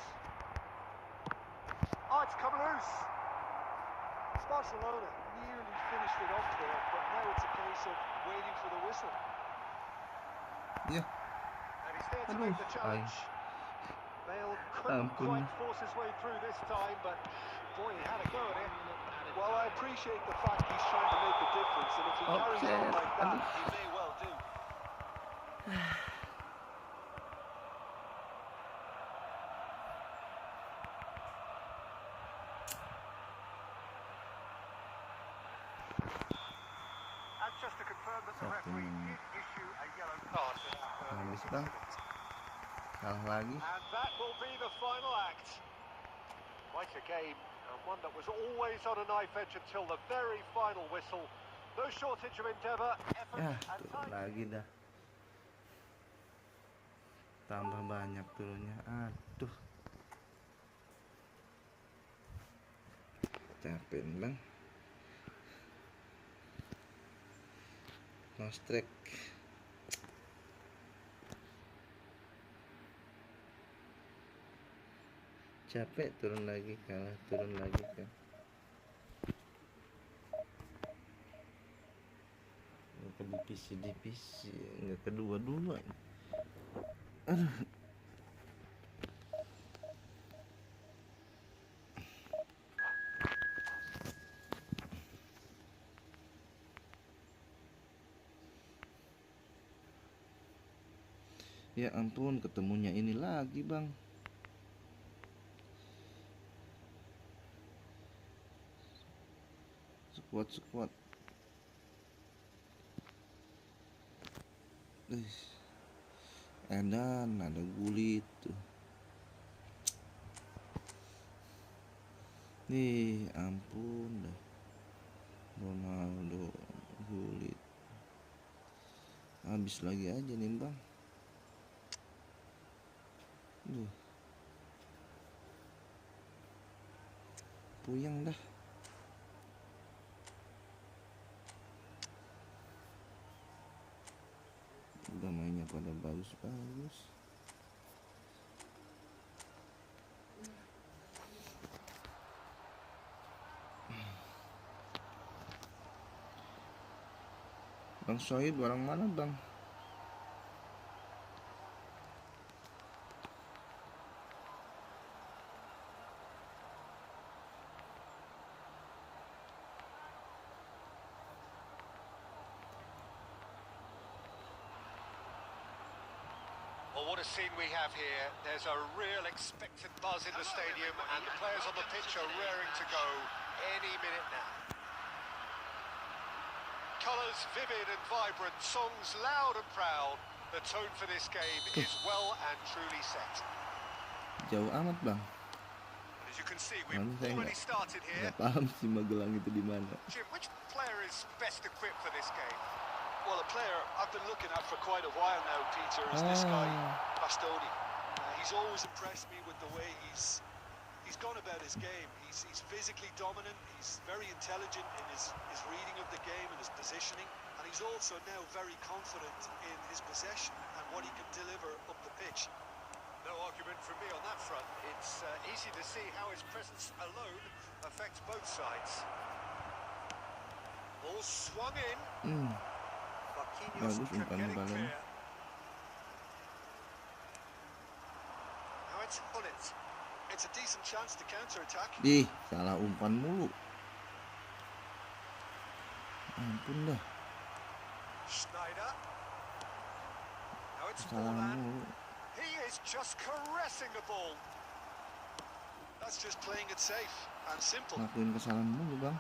Oh, it's come loose. Barcelona nearly finished it off there, but now it's a case of waiting for the whistle. Iya. And he's there to Aduh, make the challenge. Bale couldn't Ampun. quite force his way through this time, but boy, he had a go at it. Well, I appreciate the fact he's trying to make a difference, and if he carries on like that, he may well do. And just to confirm that the referee did issue a yellow card for that Habis bang. Kalah lagi. And that will be the final act. Quite a game, And one that was always on a knife edge until the very final whistle. No shortage of endeavour, effort Ya, and turun time. lagi dah. Tambah banyak turunnya. Aduh. Capek bang. No strike. Capek turun lagi, kalah turun lagi kan. Nggak ke divisi, nggak kedua-dua. Aduh. Ya ampun, ketemunya ini lagi bang. Squad. Edan, ada Gulit tuh. Nih, ampun dah. Ronaldo, Gulit. Habis lagi aja nih bang. Puyeng dah. Udah mainnya pada bagus-bagus. Bang Soib barang mana bang? Well, what a scene we have here. There's a real expectant buzz in the stadium, and the players on the pitch are raring to go any minute now. Colours vivid and vibrant, songs loud and proud. The tone for this game is well and truly set. Jauh amat bang. As you can see, we've Saya already started here. nggak paham sih Magelang itu di mana. Jim, which player is best equipped for this game? Well, a player I've been looking at for quite a while now, Peter, is this guy, Bastoni. He's always impressed me with the way he's gone about his game. He's physically dominant, he's very intelligent in his reading of the game and his positioning, and he's also now very confident in his possession and what he can deliver up the pitch. No argument from me on that front. It's easy to see how his presence alone affects both sides. Ball swung in. Bagus umpan balen. Now it's on it. It's a decent chance to counter-attack. Salah umpan mulu. Ampun dah. Schneider. Now it's Salah mulu. He is just caressing the ball. That's just playing it safe and simple. Ngakuin kesalahan mulu bang.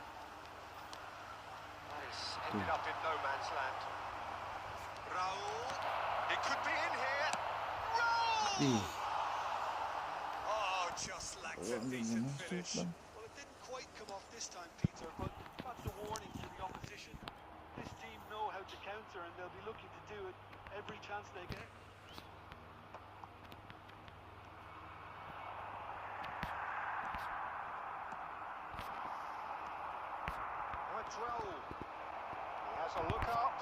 That is ended up in no man's land. Raul. It could be in here. Raul! Just lacks a decent finish. Well, it didn't quite come off this time, Peter, but that's a warning to the opposition. This team know how to counter, and they'll be looking to do it every chance they get. That's Raul. He has a look up.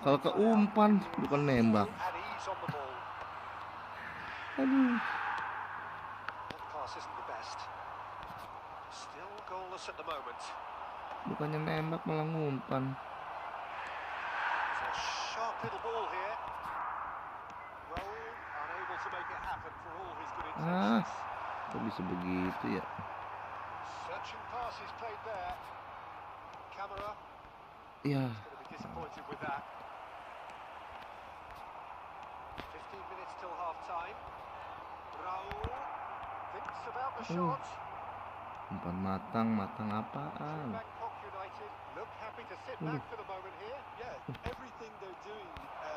Kalau ke umpan bukan nembak. At ease on the ball. Aduh. Isn't the best. Still goalless at the moment. Bukannya nembak malah ngumpan. It's a sharp little ball here. Raul unable to make it happen for all his good intentions. Kok bisa begitu ya? Searching pass is played there. Camera. Iya. He's going to be disappointed with that. 15 minutes till half time. Raul. Thinks about the shot. Umpan matang apaan? Bangkok United look happy to sit back for the moment here. Yeah, everything they're doing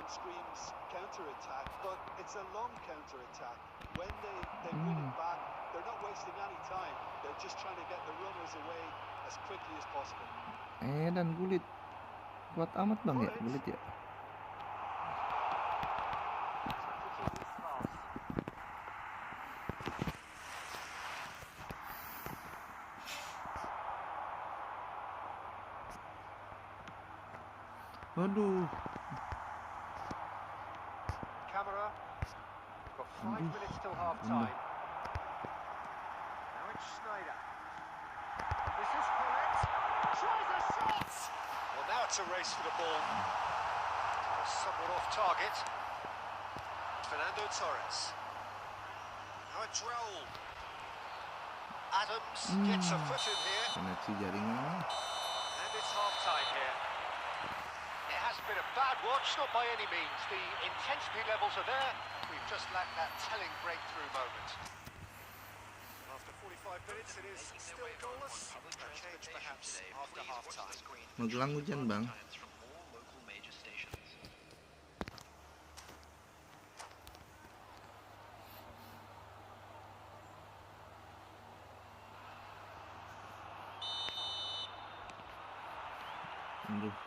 screams counter-attack, but it's a long counter-attack. When they win it back, they're not wasting any time. They're just trying to get the runners away as quickly as possible. Dan Gullit. Kuat amat bang ya, Gullit ya. Aduh. Camera. Got 5 minutes till half time. Now it's Schneider. This is Collette. Tries a shot. Well, now it's a race for the ball. Somewhat off target. Fernando Torres. Now it's Raul. Adams gets a foot in here. Koneksi jaringan. And it's half time here. It hasn't been a bad watch, not by any means. The intensity levels are there. We've just lacked that telling breakthrough moment. After 45 minutes, it is still goalless. A change perhaps after half time. Magelang hujan bang.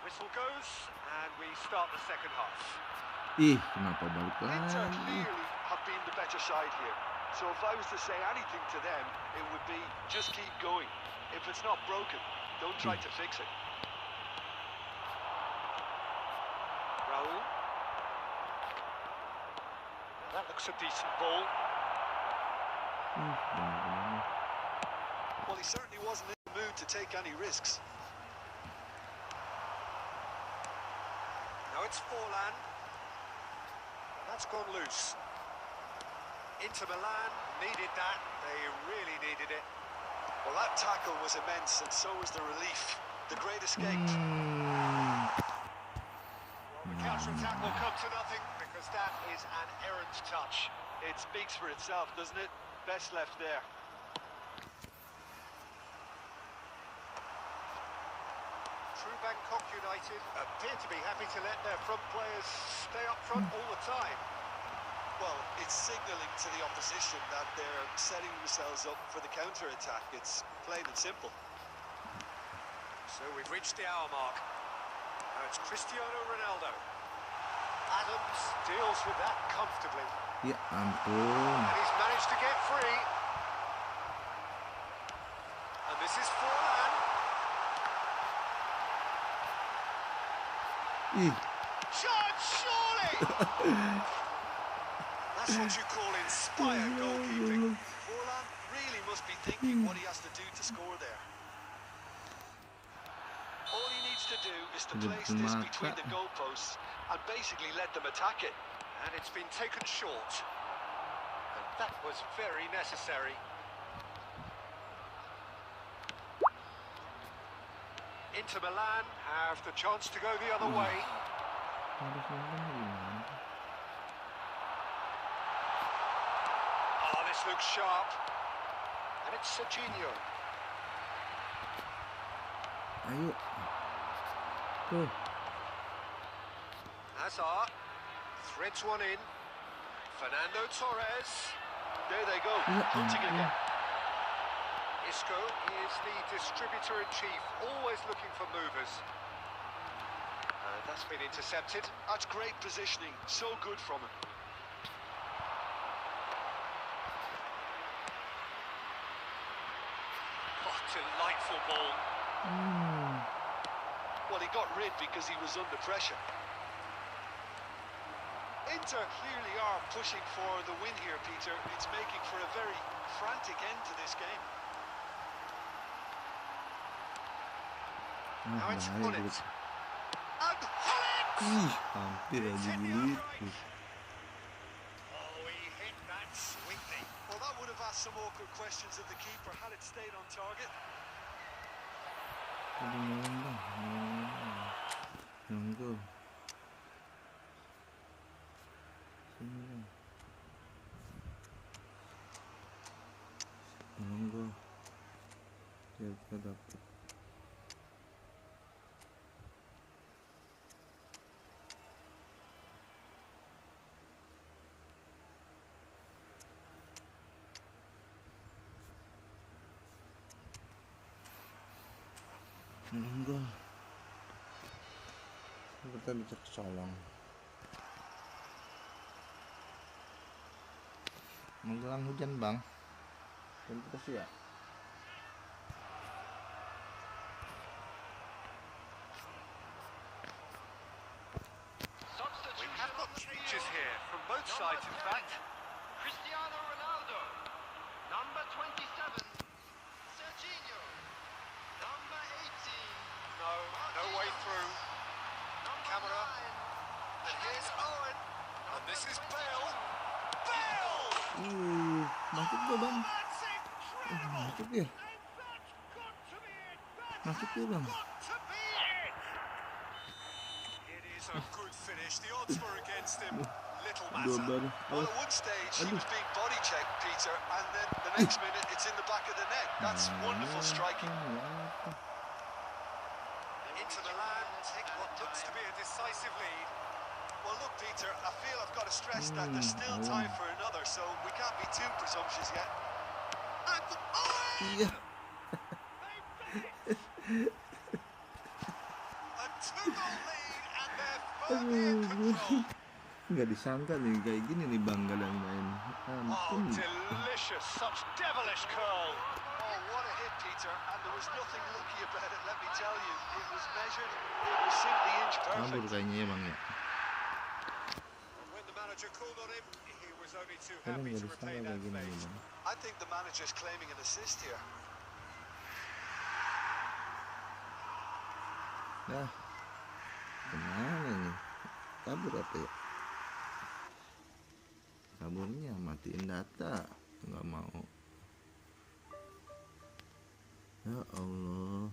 Whistle goes, and we start the second half. Ih, kenapa balik Inter lagi? clearly have been the better side here. So if I was to say anything to them, it would be just keep going. If it's not broken, don't try to fix it. Raul. That looks a decent ball. Well, he certainly wasn't in the mood to take any risks. Now it's Forlan. That's gone loose. Inter Milan needed that. They really needed it. Well, that tackle was immense, and so was the relief. The great escape. Well, the counter-attack will come to nothing because that is an errant touch. It speaks for itself, doesn't it? Best left there. True Bangkok United appear to be happy to let their front players stay up front all the time. Well, it's signalling to the opposition that they're setting themselves up for the counter-attack. It's plain and simple. So we've reached the hour mark. Now it's Cristiano Ronaldo. Adams deals with that comfortably. Ya ampun. And he's managed to get free. And this is Forlan. Shot, surely! That's what you call inspired goalkeeping. Forlan really must be thinking what he has to do to score there. All he needs to do is to place this between the goalposts and basically let them attack it. And it's been taken short. And that was very necessary. Inter Milan have the chance to go the other way. Oh, this looks sharp. And it's Serginho. Ayo. Tuh. Hazard threads one in. Fernando Torres. There they go, hunting again. Isco is the distributor-in-chief, always looking for movers. That's been intercepted. That's great positioning, so good from him. Oh, delightful ball. Well, he got rid because he was under pressure. Inter clearly are pushing for the win here, Peter. It's making for a very frantic end to this game. Now it's Gullit. And Gullit! Hampir aja Gullit. Oh, he hit that sweetly. Well, that would have asked some awkward questions of the keeper had it stayed on target. Nunggu. Nunggu. Dia dapat. Gol. Kita bisa kecolong. Menjelang hujan bang. Dan terus ya. We have got changes here from both sides, in fact. Cristiano Ronaldo. Number 27. Serginho. Number 18. No way through. Camera. And here's Owen. And this is Bale. Bale! Masuk tuh bang. That's incredible! Masuk ya. And that's got to be it! Masuk tuh bang. Got to be it! It is a good finish. The odds were against him. Little matter. Well, at one stage he was being body checked, Peter, and then the next minute it's in the back of the net. That's wonderful striking. Into Milan, take what looks to be a decisive lead. Well, look, Peter, I feel I've got to stress that there's still time for another, so we can't be too presumptuous yet. And Owen! Iya. A 2-goal lead, and they're firmly in control. Nggak disangka nih kayak gini nih bang kadang main. Oh, delicious! Such devilish curl. Oh, what a hit, Peter, and there was nothing lucky about it, let me tell you. It was measured, it was simply inch Kabur perfect. kayaknya ya bang ya. When the manager called on him, he was only too Kadang happy nggak to disangka retain that kayak gini nih faith. bang. I think the manager's claiming an assist here. Nah, gimana nih? Kabur apa ya? Kaburnya matiin data, nggak mau. Ya Allah.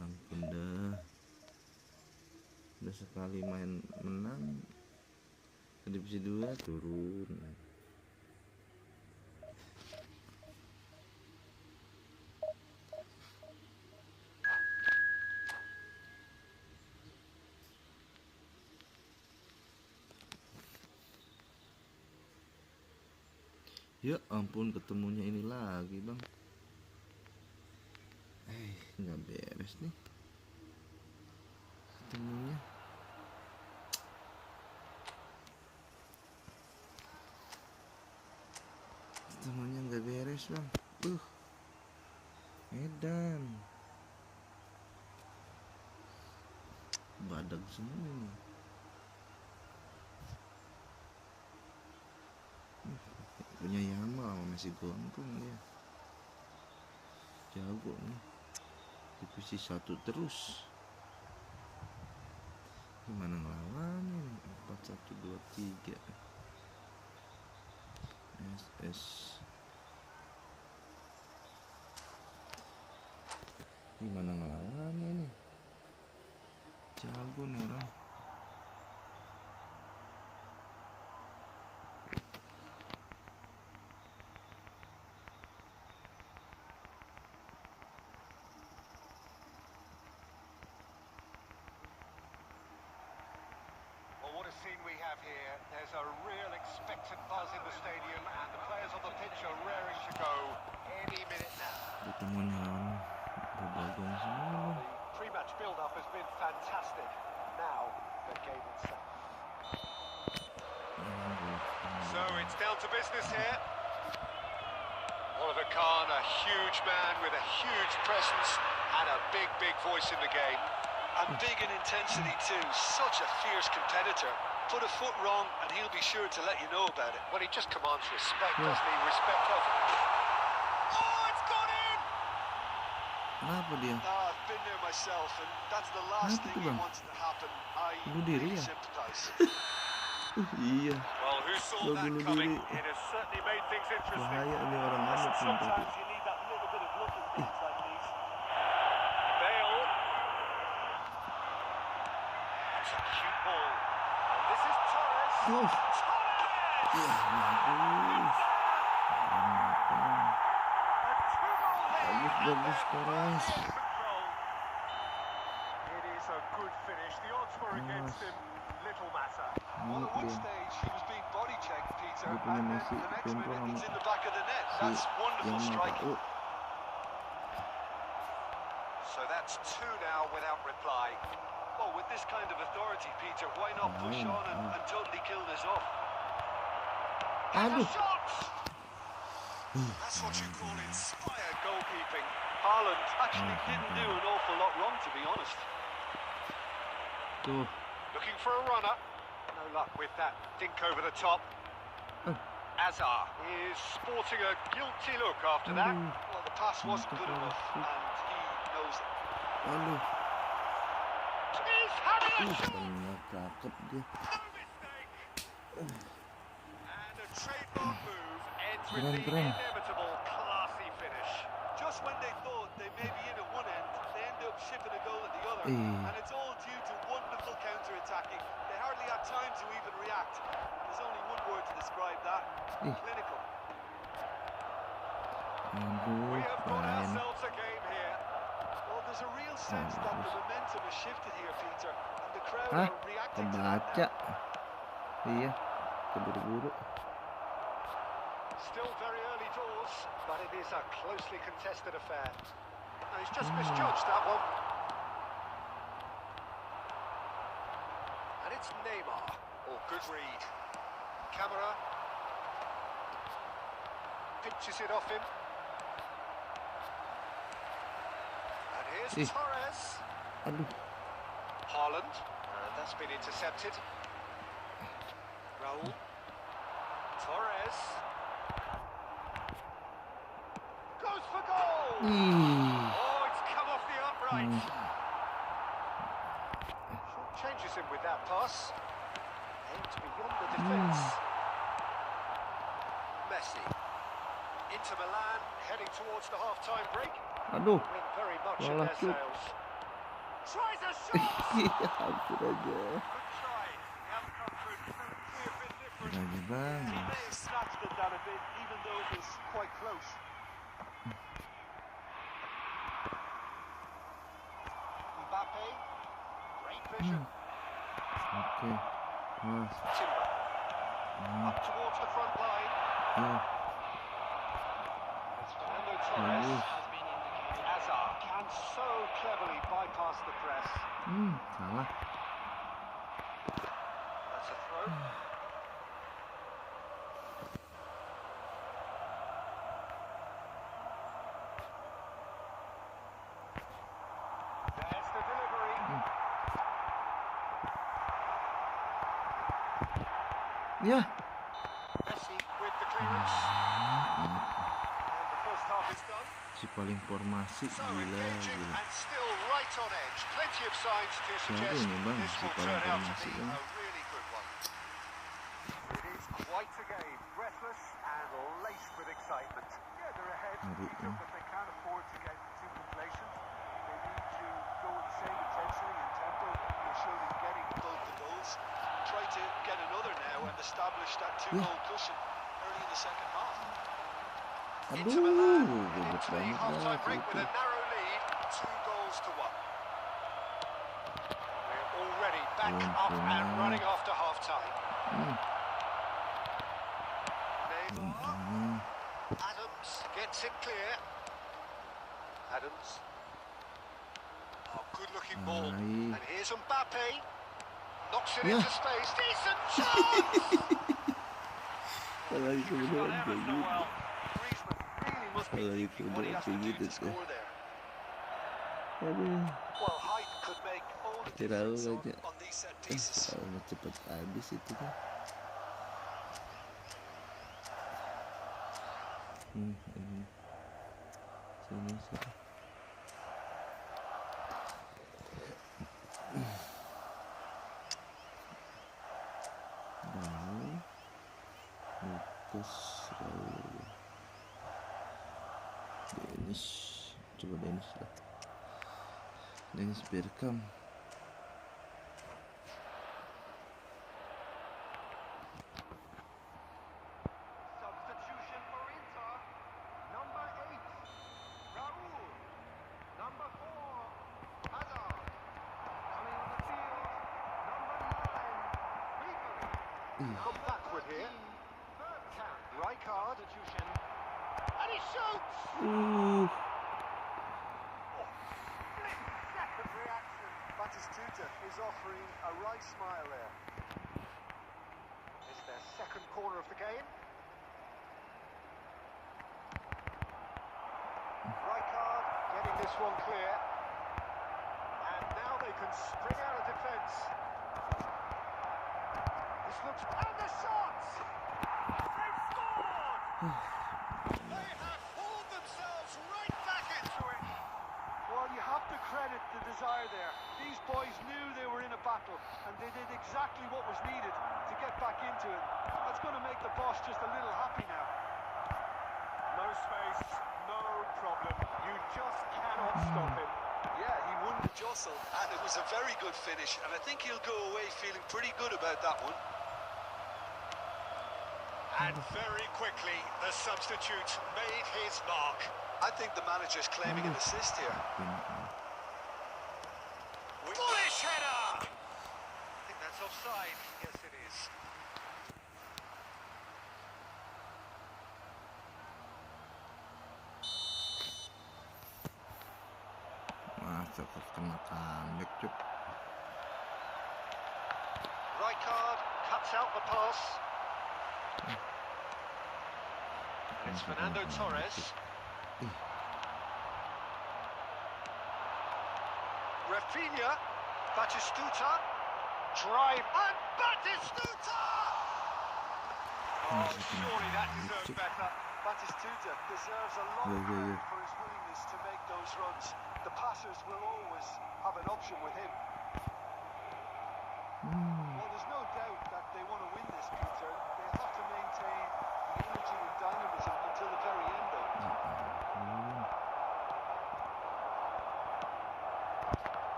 Ampun dah. Udah sekali main menang, ke divisi 2 turun. Ya ampun, ketemunya ini lagi bang. Nggak beres nih ketemunya. Ketemunya nggak beres bang. Medan badak semua ini. Punya Yama sama Messi Gondrong ya. Jago nih. Divisi 1 terus. Gimana ngelawannya nih? 4-1-2-3 SS. Gimana ngelawannya nih? Jago nih orang. What a scene we have here. There's a real expectant buzz in the stadium, and the players on the pitch are raring to go any minute now. Ketemunya berbagai semua. The pre-match build-up has been fantastic. Now, the game itself. So it's down to business here. Oliver Kahn, a huge man with a huge presence and a big voice in the game. And big in intensity too, such a fierce competitor. Put a foot wrong and he'll be sure to let you know about it. Well, he just commands respect, doesn't he? Respect of... Oh, it's gone in! Kenapa dia? I've been there myself and that's the last thing he wanted to happen. I really sympathize. Iya. Well, who saw that coming? It has certainly made things interesting. Bahaya ini orang ngamuk nih, tapi. Sometimes you need that little bit of luck in things like these. Bale. That's a cute ball. And this is Torres. Close. Torres! Ya, bagus. A 2-goal lead. Bagus, Torres. It is a good finish. The odds were against him. Little matter. Well, at one stage he was being body checked, Peter, and then the next minute he's in the back of the net. That's wonderful striking. So that's 2 now without reply. Well, with this kind of authority, Peter, why not push on and totally kill this off? Aduh. That's what you call inspired goalkeeping. Haaland actually didn't do an awful lot wrong, to be honest. Tuh. Looking for a runner. No luck with that. Dink over the top. Azar is sporting a guilty look after that. Well, the pass wasn't good enough, and he knows it. Aduh. He's having a shot. Cakep dia. No mistake. And a trademark move ends with the Keren. inevitable classy finish. Just when they thought they may be in at one end, they end up shipping a goal at the other, and it's all due to wonderful counter-attacking. They hardly had time to even react. There's only one word to describe that: clinical. We Aduh, have got main. ourselves a game here. Well, there's a real sense that the momentum has shifted here, Peter, and the crowd Hah? are reacting to that Kebaca. now. Iya. Keburu-buru. Still very early doors, but it is a closely contested affair. And he's just misjudged that one. And it's Neymar. Oh, good read. Camera. Pinches it off him. And here's Torres. Aduh. Haaland. And that's been intercepted. Raul. Torres. Goes for goal! Oh, it's come off the upright. Short changes him with that pass. Aimed beyond the defence. Messi. Inter Milan heading towards the half-time break. Aduh. Win very much in Malah their cuk. sails. Tries a shot! Iya, hampir aja. Good try. The outcome could be a bit different. Lagi He bang. may have snatched at that a bit, even though it was quite close. Mbappe. Great vision. Oke. Mas. Timber. Up towards the front line. Ya. It's Fernando Torres. Bagus. Azar can so cleverly bypass the press. Salah. That's a throw. There's the delivery. Ya. Messi with the clearance. And the first half is done. Si paling formasi So gila, engaging gila. and still right on edge. Plenty of signs to Siapa suggest ini, Bang? this Si will paling turn out to formasi be kan? a really good one. It is quite a game. Breathless and laced with excitement. Yeah, they're ahead, Ngeri, but they can't afford to get too complacent. They need to go with the same intensity and tempo they showed in getting Both the goals. Try to get another now and establish that two-goal cushion early in the second half. Inter Milan Aduh, into gobek the banget half-time dah break itu. with a narrow lead, 2-1. We're already back up and running after half-time. Neymar. Adams gets it clear. Adams. Oh, good-looking ball. Baik. And here's Mbappe. Knocks it Yeah. into space. Decent chance! Kalau itu beneran kayak gitu. Griezmann really must be Kalau itu thinking what he beneran has to kayak do gitu to tuh. score there. Aduh. Well, height could make all the Terlalu difference aja. on these set pieces. Kalau cepet habis itu kan. Ini. Sini. Lalu Ngpush Raul. Dennis, coba Dennis lah. Dennis Bergkamp. Substitution for Inter. Number 8, Raul. Number 4, Hazard. Coming Come backward here. Right card. And he shoots! Split-second reaction. Batistuta is offering a right smile there. It's their second corner of the game. Right card, getting this one clear. And now they can spring out of defence. This looks... And the shot! They've scored! They have hauled themselves right back into it. Well, you have to credit the desire there. These boys knew they were in a battle, and they did exactly what was needed to get back into it. That's going to make the boss just a little happy now. No space, no problem. You just cannot stop him. Yeah, he won the jostle, and it was a very good finish, and I think he'll go away feeling pretty good about that one. And very quickly, the substitute made his mark. I think the manager's claiming an assist here. Bullish header! I think that's offside. Yes, it is. Masa kena tandek cuk. Right card, cuts out the pass. It's Fernando Torres. Rafinha, Batistuta, drive, and Batistuta! Oh, surely that deserved better. Batistuta deserves a lot of credit for his willingness to make those runs. The passers will always have an option with him. Well, there's no doubt that they want to win this, Peter. They have to maintain the energy and dynamism until the very end, though.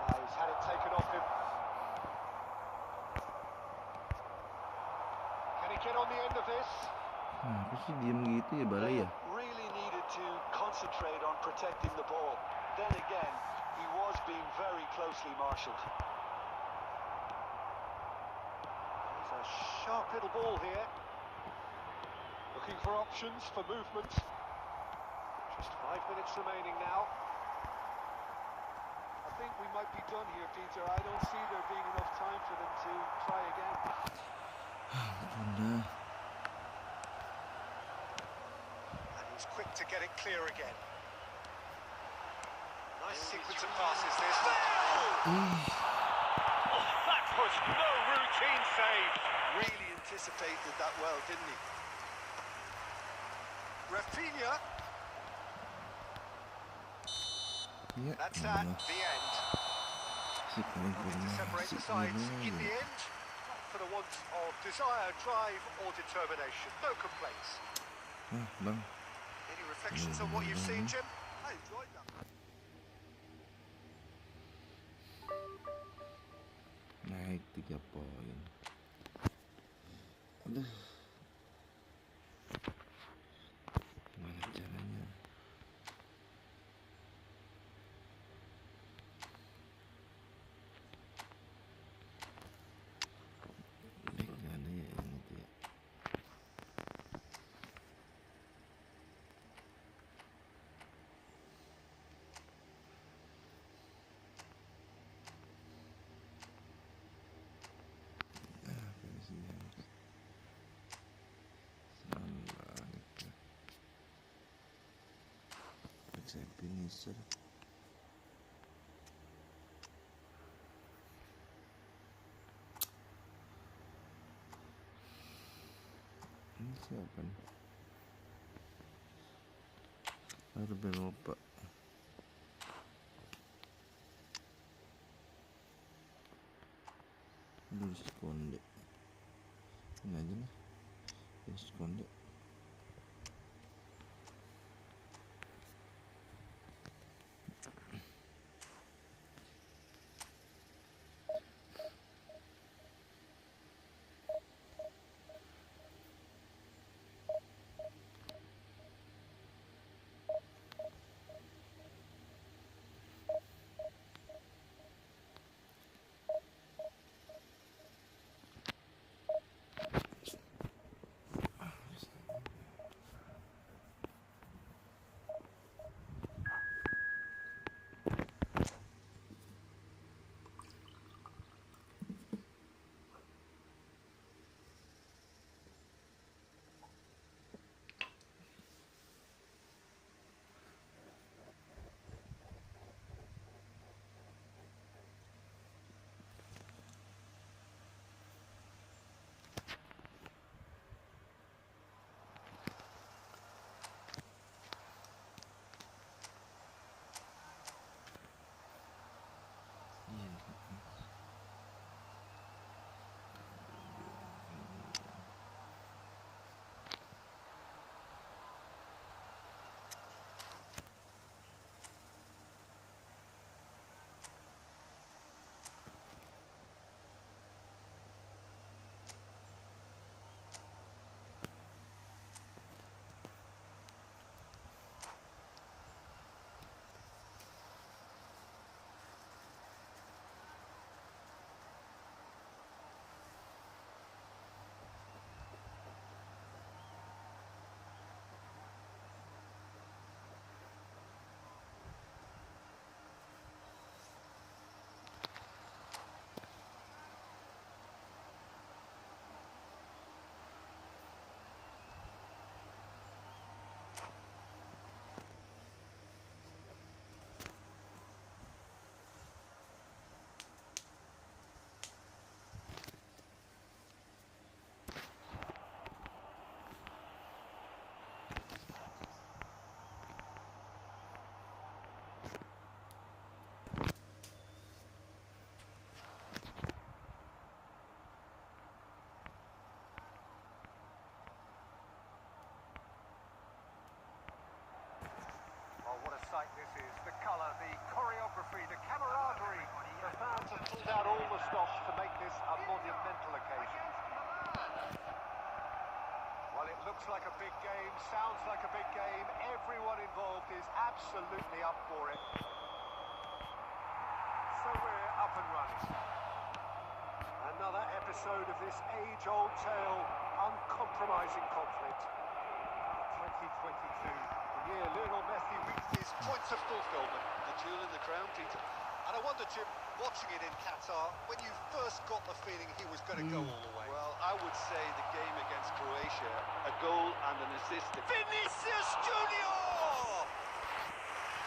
He's had it taken off him. Can he get on the end of this? Apa sih diem gitu ya Bala ya? Really needed to concentrate on protecting the ball. Then again, he was being very closely marshalled. It's a sharp little ball here. Looking for options for movement. Just 5 minutes remaining now. I think we might be done here, Peter. I don't see there being enough time for them to try again. Bunda. And he's quick to get it clear again. Nice sequence of passes this. Oh, that was no routine save. Really anticipated that well, didn't he? Rafinha. Ya, That's at Allah. the end. Si paling To kurang separate the si sides in ini. the end. For the want of desire, drive or determination. No complaints. Bang. Any reflections on what you've seen, Jim? I enjoyed that. Naik 3 poin. Aduh. Gimana caranya? Nggak ada ya yang itu ya. Saya finisher. Ini siapa nih? Harus lupa. Luis Konde. Ini aja nih. Luis Konde. this a monumental occasion. Well, it looks like a big game, sounds like a big game. Everyone involved is absolutely up for it. So we're up and running. Another episode of this age-old tale, uncompromising conflict. 2022, the year Lionel Messi reached his points of fulfillment. The jewel in the crown, Peter. And I wonder, Jim, watching it in Qatar, when you first got the feeling he was going to go all the way. Well, I would say the game against Croatia, a goal and an assist. Vinicius Junior!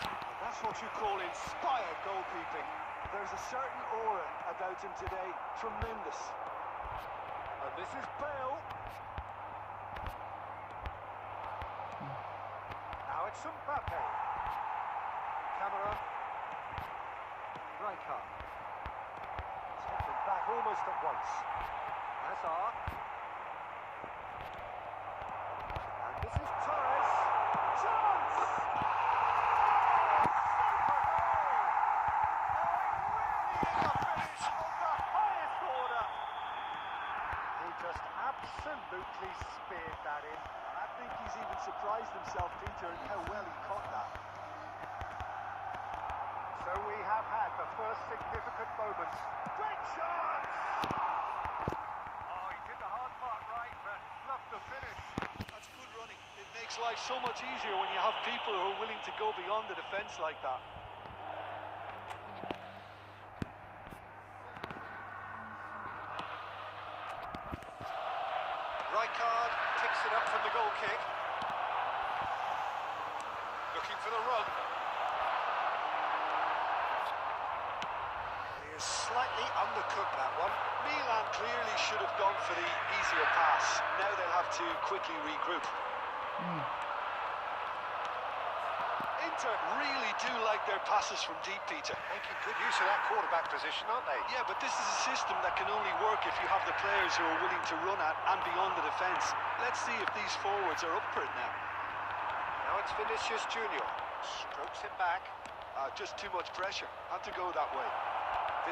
And that's what you call inspired goalkeeping. There's a certain aura about him today. Tremendous. And this is Bale. Now it's Mbappe. Camera. Rijkaard. Taken back almost at once. Hazard. And this is Torres. Chance! Just absolutely speared that in. I think he's even surprised himself, Peter, in how well he caught that. So we have had the first significant moments. Great chance! Oh, he did the hard part right, but fluffed the finish. That's good running. It makes life so much easier when you have people who are willing to go beyond the defence like that. Rijkaard picks it up from the goal kick. Looking for the run. He is slightly undercooked, that one. Milan clearly should have gone for the easier pass. Now they'll have to quickly regroup. Inter really do like their passes from deep, Peter. Making good use of that quarterback position, aren't they? Yeah, but this is a system that can only work if you have the players who are willing to run at and beyond the defence. Let's see if these forwards are up for it now. Now it's Vinicius Junior. Strokes it back. Just too much pressure. Had to go that way.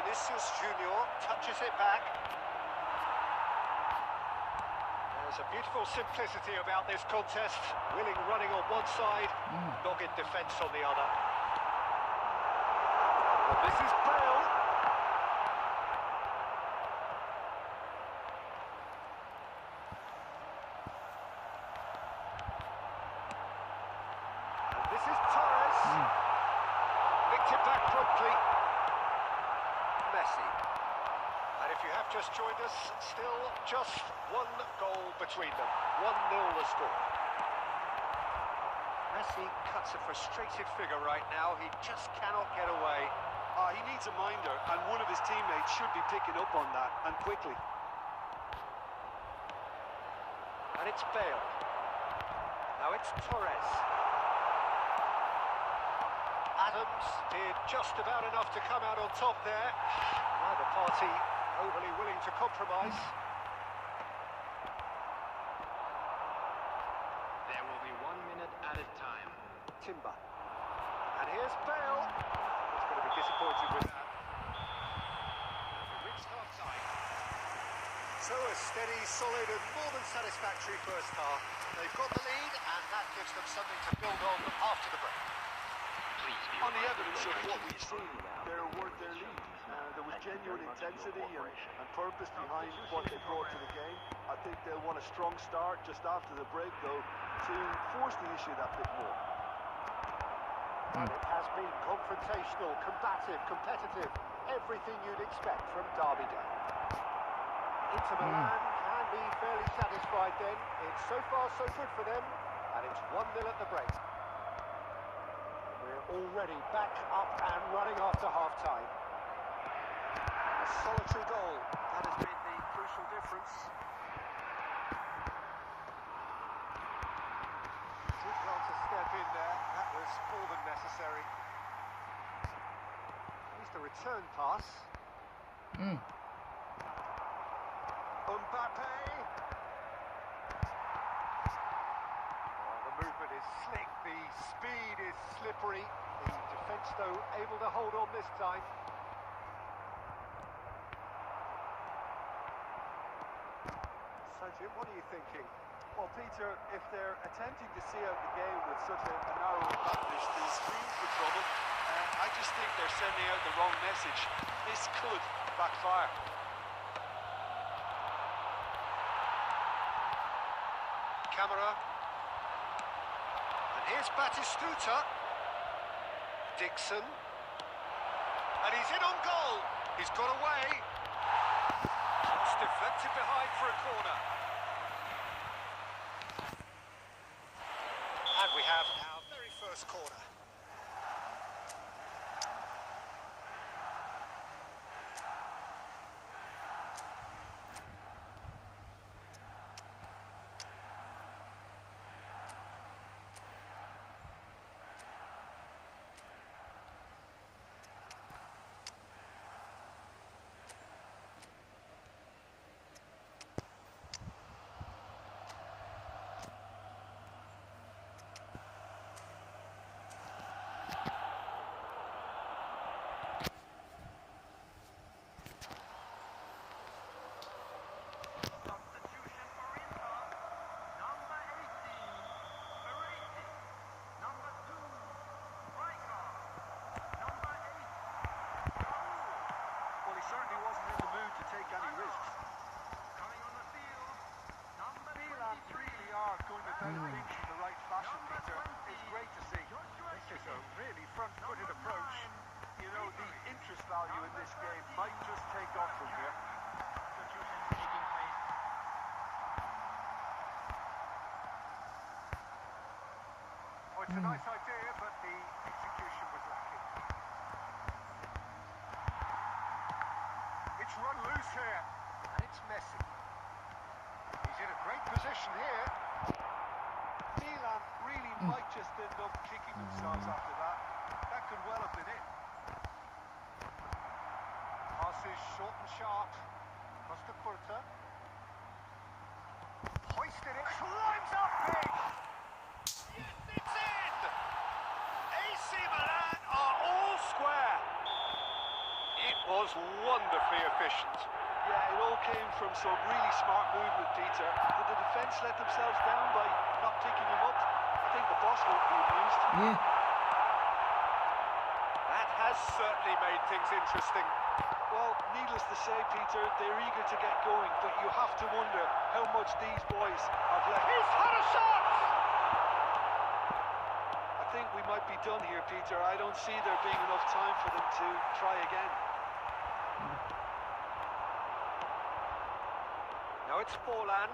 Vinicius Junior touches it back. There's a beautiful simplicity about this contest. Willing running on one side, dogged defence on the other. And this is Bale. And this is Torres. Nicked it back promptly. Messi. And if you have just joined us, still just one goal between them. 1-0 the score. Messi cuts a frustrated figure right now. He just cannot get away. He needs a minder, and one of his teammates should be picking up on that, and quickly. And it's Bale. Now it's Torres. Adams did just about enough to come out on top there. Neither party overly willing to compromise. There will be 1 minute added time. Timber. And here's Bale. He's going to be disappointed with that. Reached half-time. So a steady, solid and more than satisfactory first half. They've got the lead and that gives them something to build on after the break. On the evidence of what we've seen, They're worth their lead. There was genuine intensity and purpose behind what they brought to the game. I think they'll want a strong start just after the break, though, to force the issue that bit more. And it has been confrontational, combative, competitive, everything you'd expect from Derby Day. Inter Milan can be fairly satisfied then. It's so far so good for them, and it's 1-0 at the break. We're already back up and running after half-time. A solitary goal, that has made the crucial difference. Did want to step in there, that was more than necessary. At least a return pass. Mbappe! The movement is slick, the speed is slippery. The defence, though, able to hold on this time. Jim, what are you thinking? Well, Peter, if they're attempting to see out the game with such a narrow advantage, to squeeze the trouble, I just think they're sending out the wrong message. This could backfire. Camera. And here's Batistuta. Dixon. And he's in on goal. He's got away. Just deflected behind for a corner. And we have our very first corner. Certainly wasn't in the mood to take any risks. Coming on the field, number Milan 23. really are going about things in the right fashion, Peter. It's great to see. This is a really front-footed approach. You know, the interest value in this game might just take off from here. Substitution taking place. Well, it's a nice idea, but the execution was lacking. It's run loose here, and it's Messi. He's in a great position here. Milan really might just end up kicking themselves after that. That could well have been it. Pass is short and sharp. Costa Curta. Hoisted it, climbs up big! Yes, it's in! AC Milan are all square. It was wonderfully efficient. Yeah, it all came from some really smart movement, Peter. Did the defence let themselves down by not picking him up? I think the boss won't be amused. Yeah. That has certainly made things interesting. Well, needless to say, Peter, they're eager to get going, but you have to wonder how much these boys have left. He's had a shot! I think we might be done here, Peter. I don't see there being enough time for them to try again. Now it's Forlan.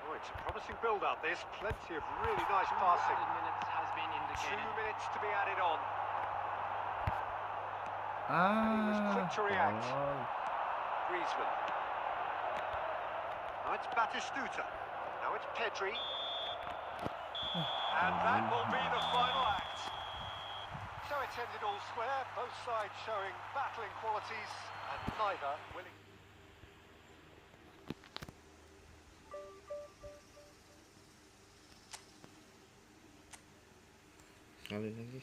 Oh, it's a promising build-up. There's plenty of really nice passing. 2 minutes has been 2 indicated. minutes to be added on. Ah. he was quick to react. Oh. Griezmann. Now it's Batistuta. Now it's Pedri. And that will be the final act. So it's ended all square, both sides showing battling qualities and neither willing. Sekali lagi.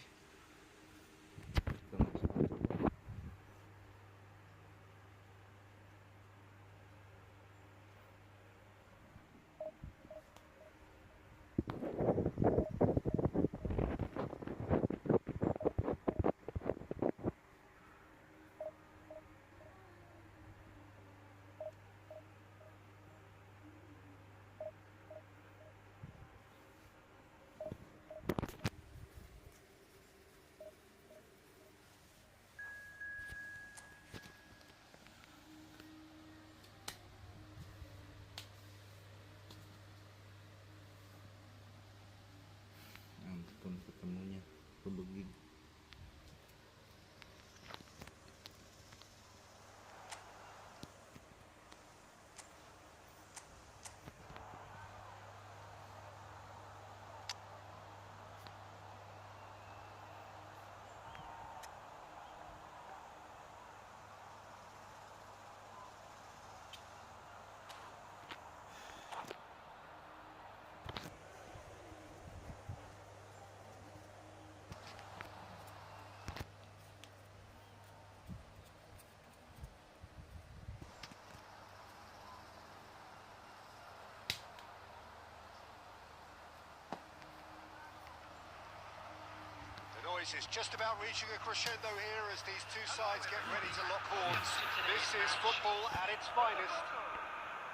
This is just about reaching a crescendo here as these two sides get ready to lock horns. This is football at its finest.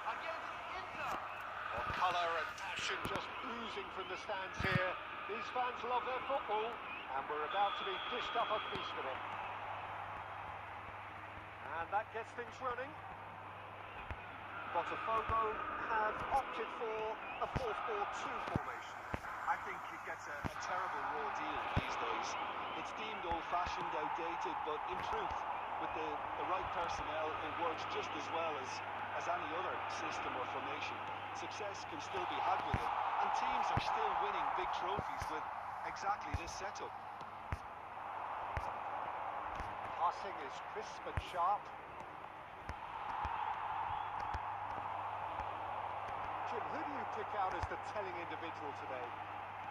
Well, colour and passion just oozing from the stands here. These fans love their football, and we're about to be dished up a feast of it. And that gets things running. Botafogo have opted for a 4-4-2 formation. I think it gets a terrible raw deal these days. It's deemed old-fashioned, outdated, but in truth, with the right personnel, it works just as well as any other system or formation. Success can still be had with it, and teams are still winning big trophies with exactly this setup. Passing is crisp and sharp. Jim, who do you pick out as the telling individual today?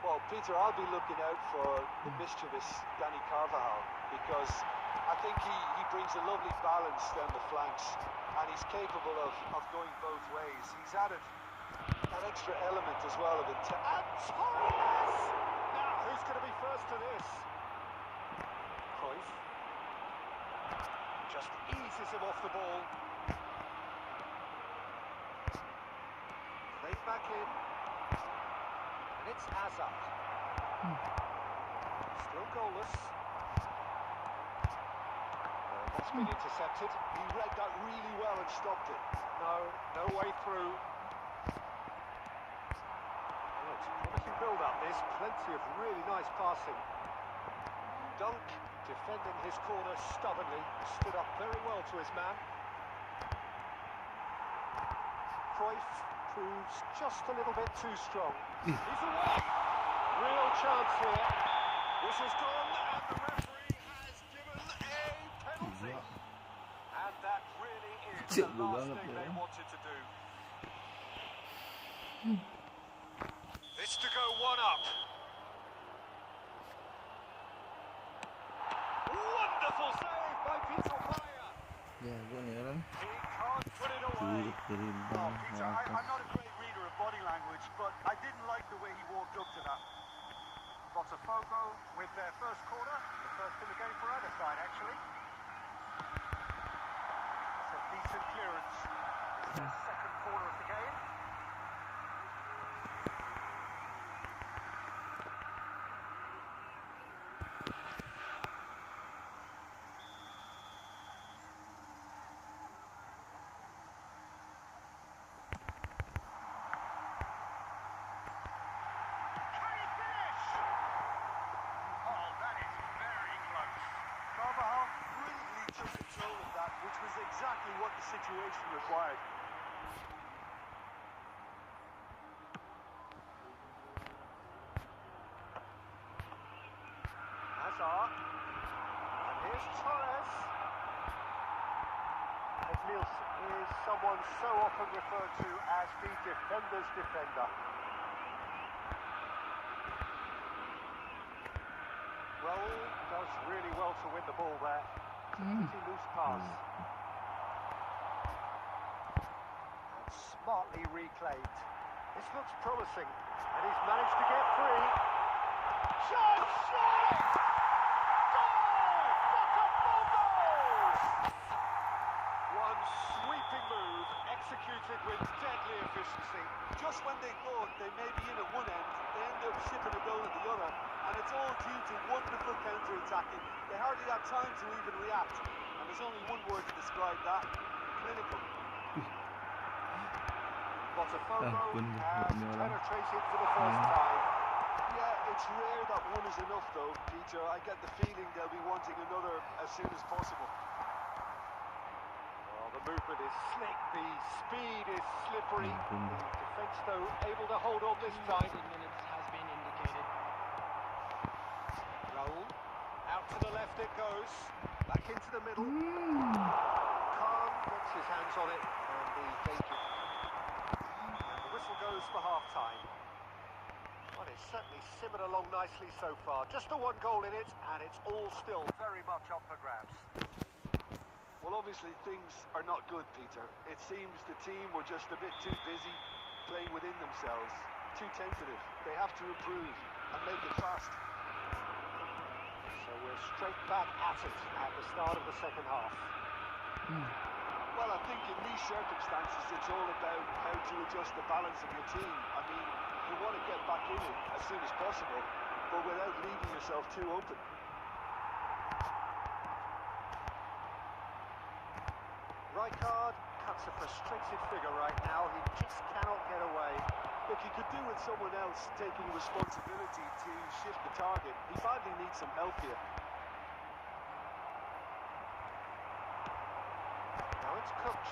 Well, Peter, I'll be looking out for the mischievous Danny Carvajal, because I think he brings a lovely balance down the flanks, and he's capable of going both ways. He's added an extra element as well of intent. And Torres! Now, who's going to be first to this? Cruyff just eases him off the ball. Played back in. And it's Hazard. Still goalless. That's been intercepted. He read that really well and stopped it. No way through. Oh, it's a promising build-up, this. Plenty of really nice passing. Dunk defending his corner stubbornly. Stood up very well to his man. Cruyff proves just a little bit too strong. He's away. Real chance here. Whistle's gone, and the referee has given a penalty. And that really is the last thing they wanted to do. This to go one up. Wonderful save by Peter Meyer. Ya, gue nih kan. He can't put it away. Oh, Peter, I'm not a great reader of body language, but I didn't like the way he walked up to that. Botafogo with their first corner. The first in the game for either side, actually. That's a decent clearance. It's the second corner of the game. Carvajal brilliantly took control of that, which was exactly what the situation required. Hazard. And here's Torres. Nielsen is someone so often referred to as the defender's defender. Raul does really well to win the ball there. It's a pretty loose pass. And smartly reclaimed. This looks promising. And he's managed to get free. Shot! Shot! Goal! Botafogo! One sweeping move, executed with deadly efficiency. Just when they thought they may be in at one end, they end up shipping a goal at the other. And it's all due to wonderful counter-attacking. They hardly had time to even react. And there's only one word to describe that: clinical. Botafogo has penetrated for the first time. Yeah, it's rare that one is enough though, Peter. I get the feeling they'll be wanting another as soon as possible. Well, the movement is slick, the speed is slippery. The defence, though, able to hold on this time. Minutes has been indicated. Raul, out to the left it goes, back into the middle. Khan gets his hands on it, and the danger. And the whistle goes for half-time. Well, it's certainly simmered along nicely so far. Just the one goal in it, and it's all still very much up for grabs. Well, obviously things are not good, Peter. It seems the team were just a bit too busy playing within themselves, too tentative. They have to improve and make it fast. We're straight back at it at the start of the second half. Well, I think in these circumstances, it's all about how to adjust the balance of your team. I mean, you want to get back in it as soon as possible, but without leaving yourself too open. Rijkaard cuts a frustrated figure right now. He just cannot get away. Look, he could do with someone else taking responsibility to shift the target. He badly needs some help here. Now it's Ngpush.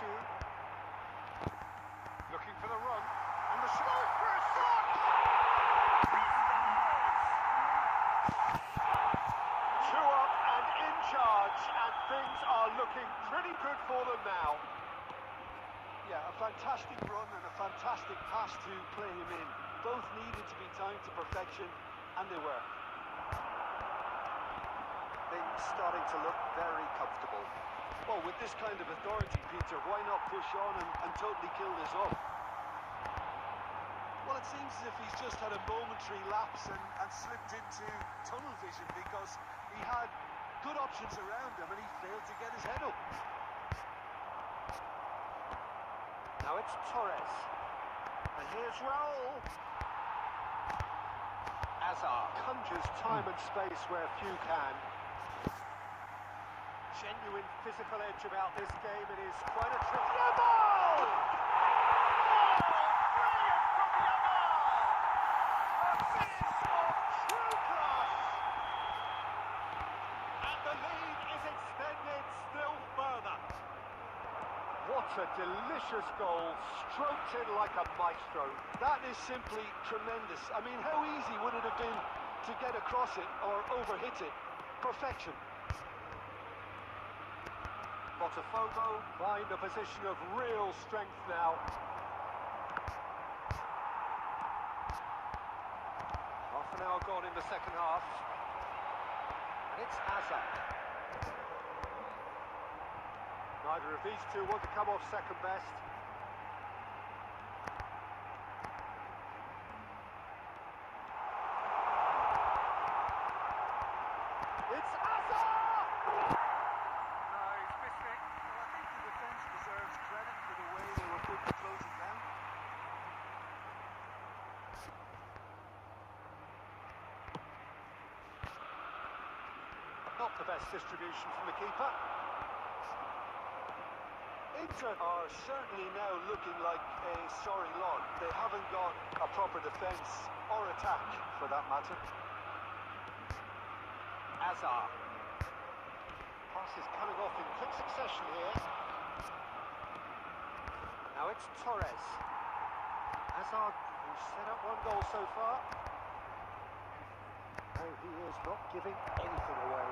Looking for the run. And the shot for a shot! Two up and in charge, and things are looking pretty good for them now. Yeah, a fantastic run and a fantastic pass to play him in. Both needed to be timed to perfection, and they were. Things starting to look very comfortable. Well, with this kind of authority, Peter, why not push on and totally kill this off? Well, it seems as if he's just had a momentary lapse and slipped into tunnel vision because he had good options around him and he failed to get his head up. Now it's Torres. And here's Raul. Hazard conjures time and space where few can. Genuine physical edge about this game. It is quite a tricky ball! Brilliant from Yamal! A finish of true class! And the lead is extended still further. What a delicious goal, stroked in like a maestro. That is simply tremendous. I mean, how easy would it have been to get across it or overhit it? Perfection. Botafogo find a position of real strength now. Half an hour gone in the second half. And it's Hazard. Neither of these two want to come off second best. It's Hazard! No, he's missed it. Well, I think the defence deserves credit for the way they were quick to close it down. Not the best distribution from the keeper. Inter are certainly now looking like a sorry lot. They haven't got a proper defence or attack, for that matter. Hazard. Pass is coming off in quick succession here. Now it's Torres. Hazard, who's set up one goal so far. No, he is not giving anything away.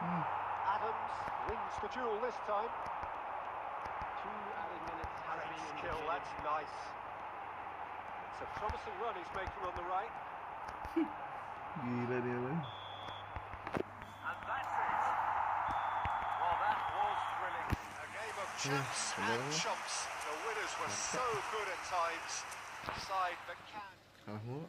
Adams wins the duel this time. 2 added minutes has Great been skill, indicated. that's nice. It's a promising run he's making on the right. Gila dia bang. And that's it. Well, that was thrilling. A game of champs and chumps. The winners were so good at times. A side that can. Kalah mulu.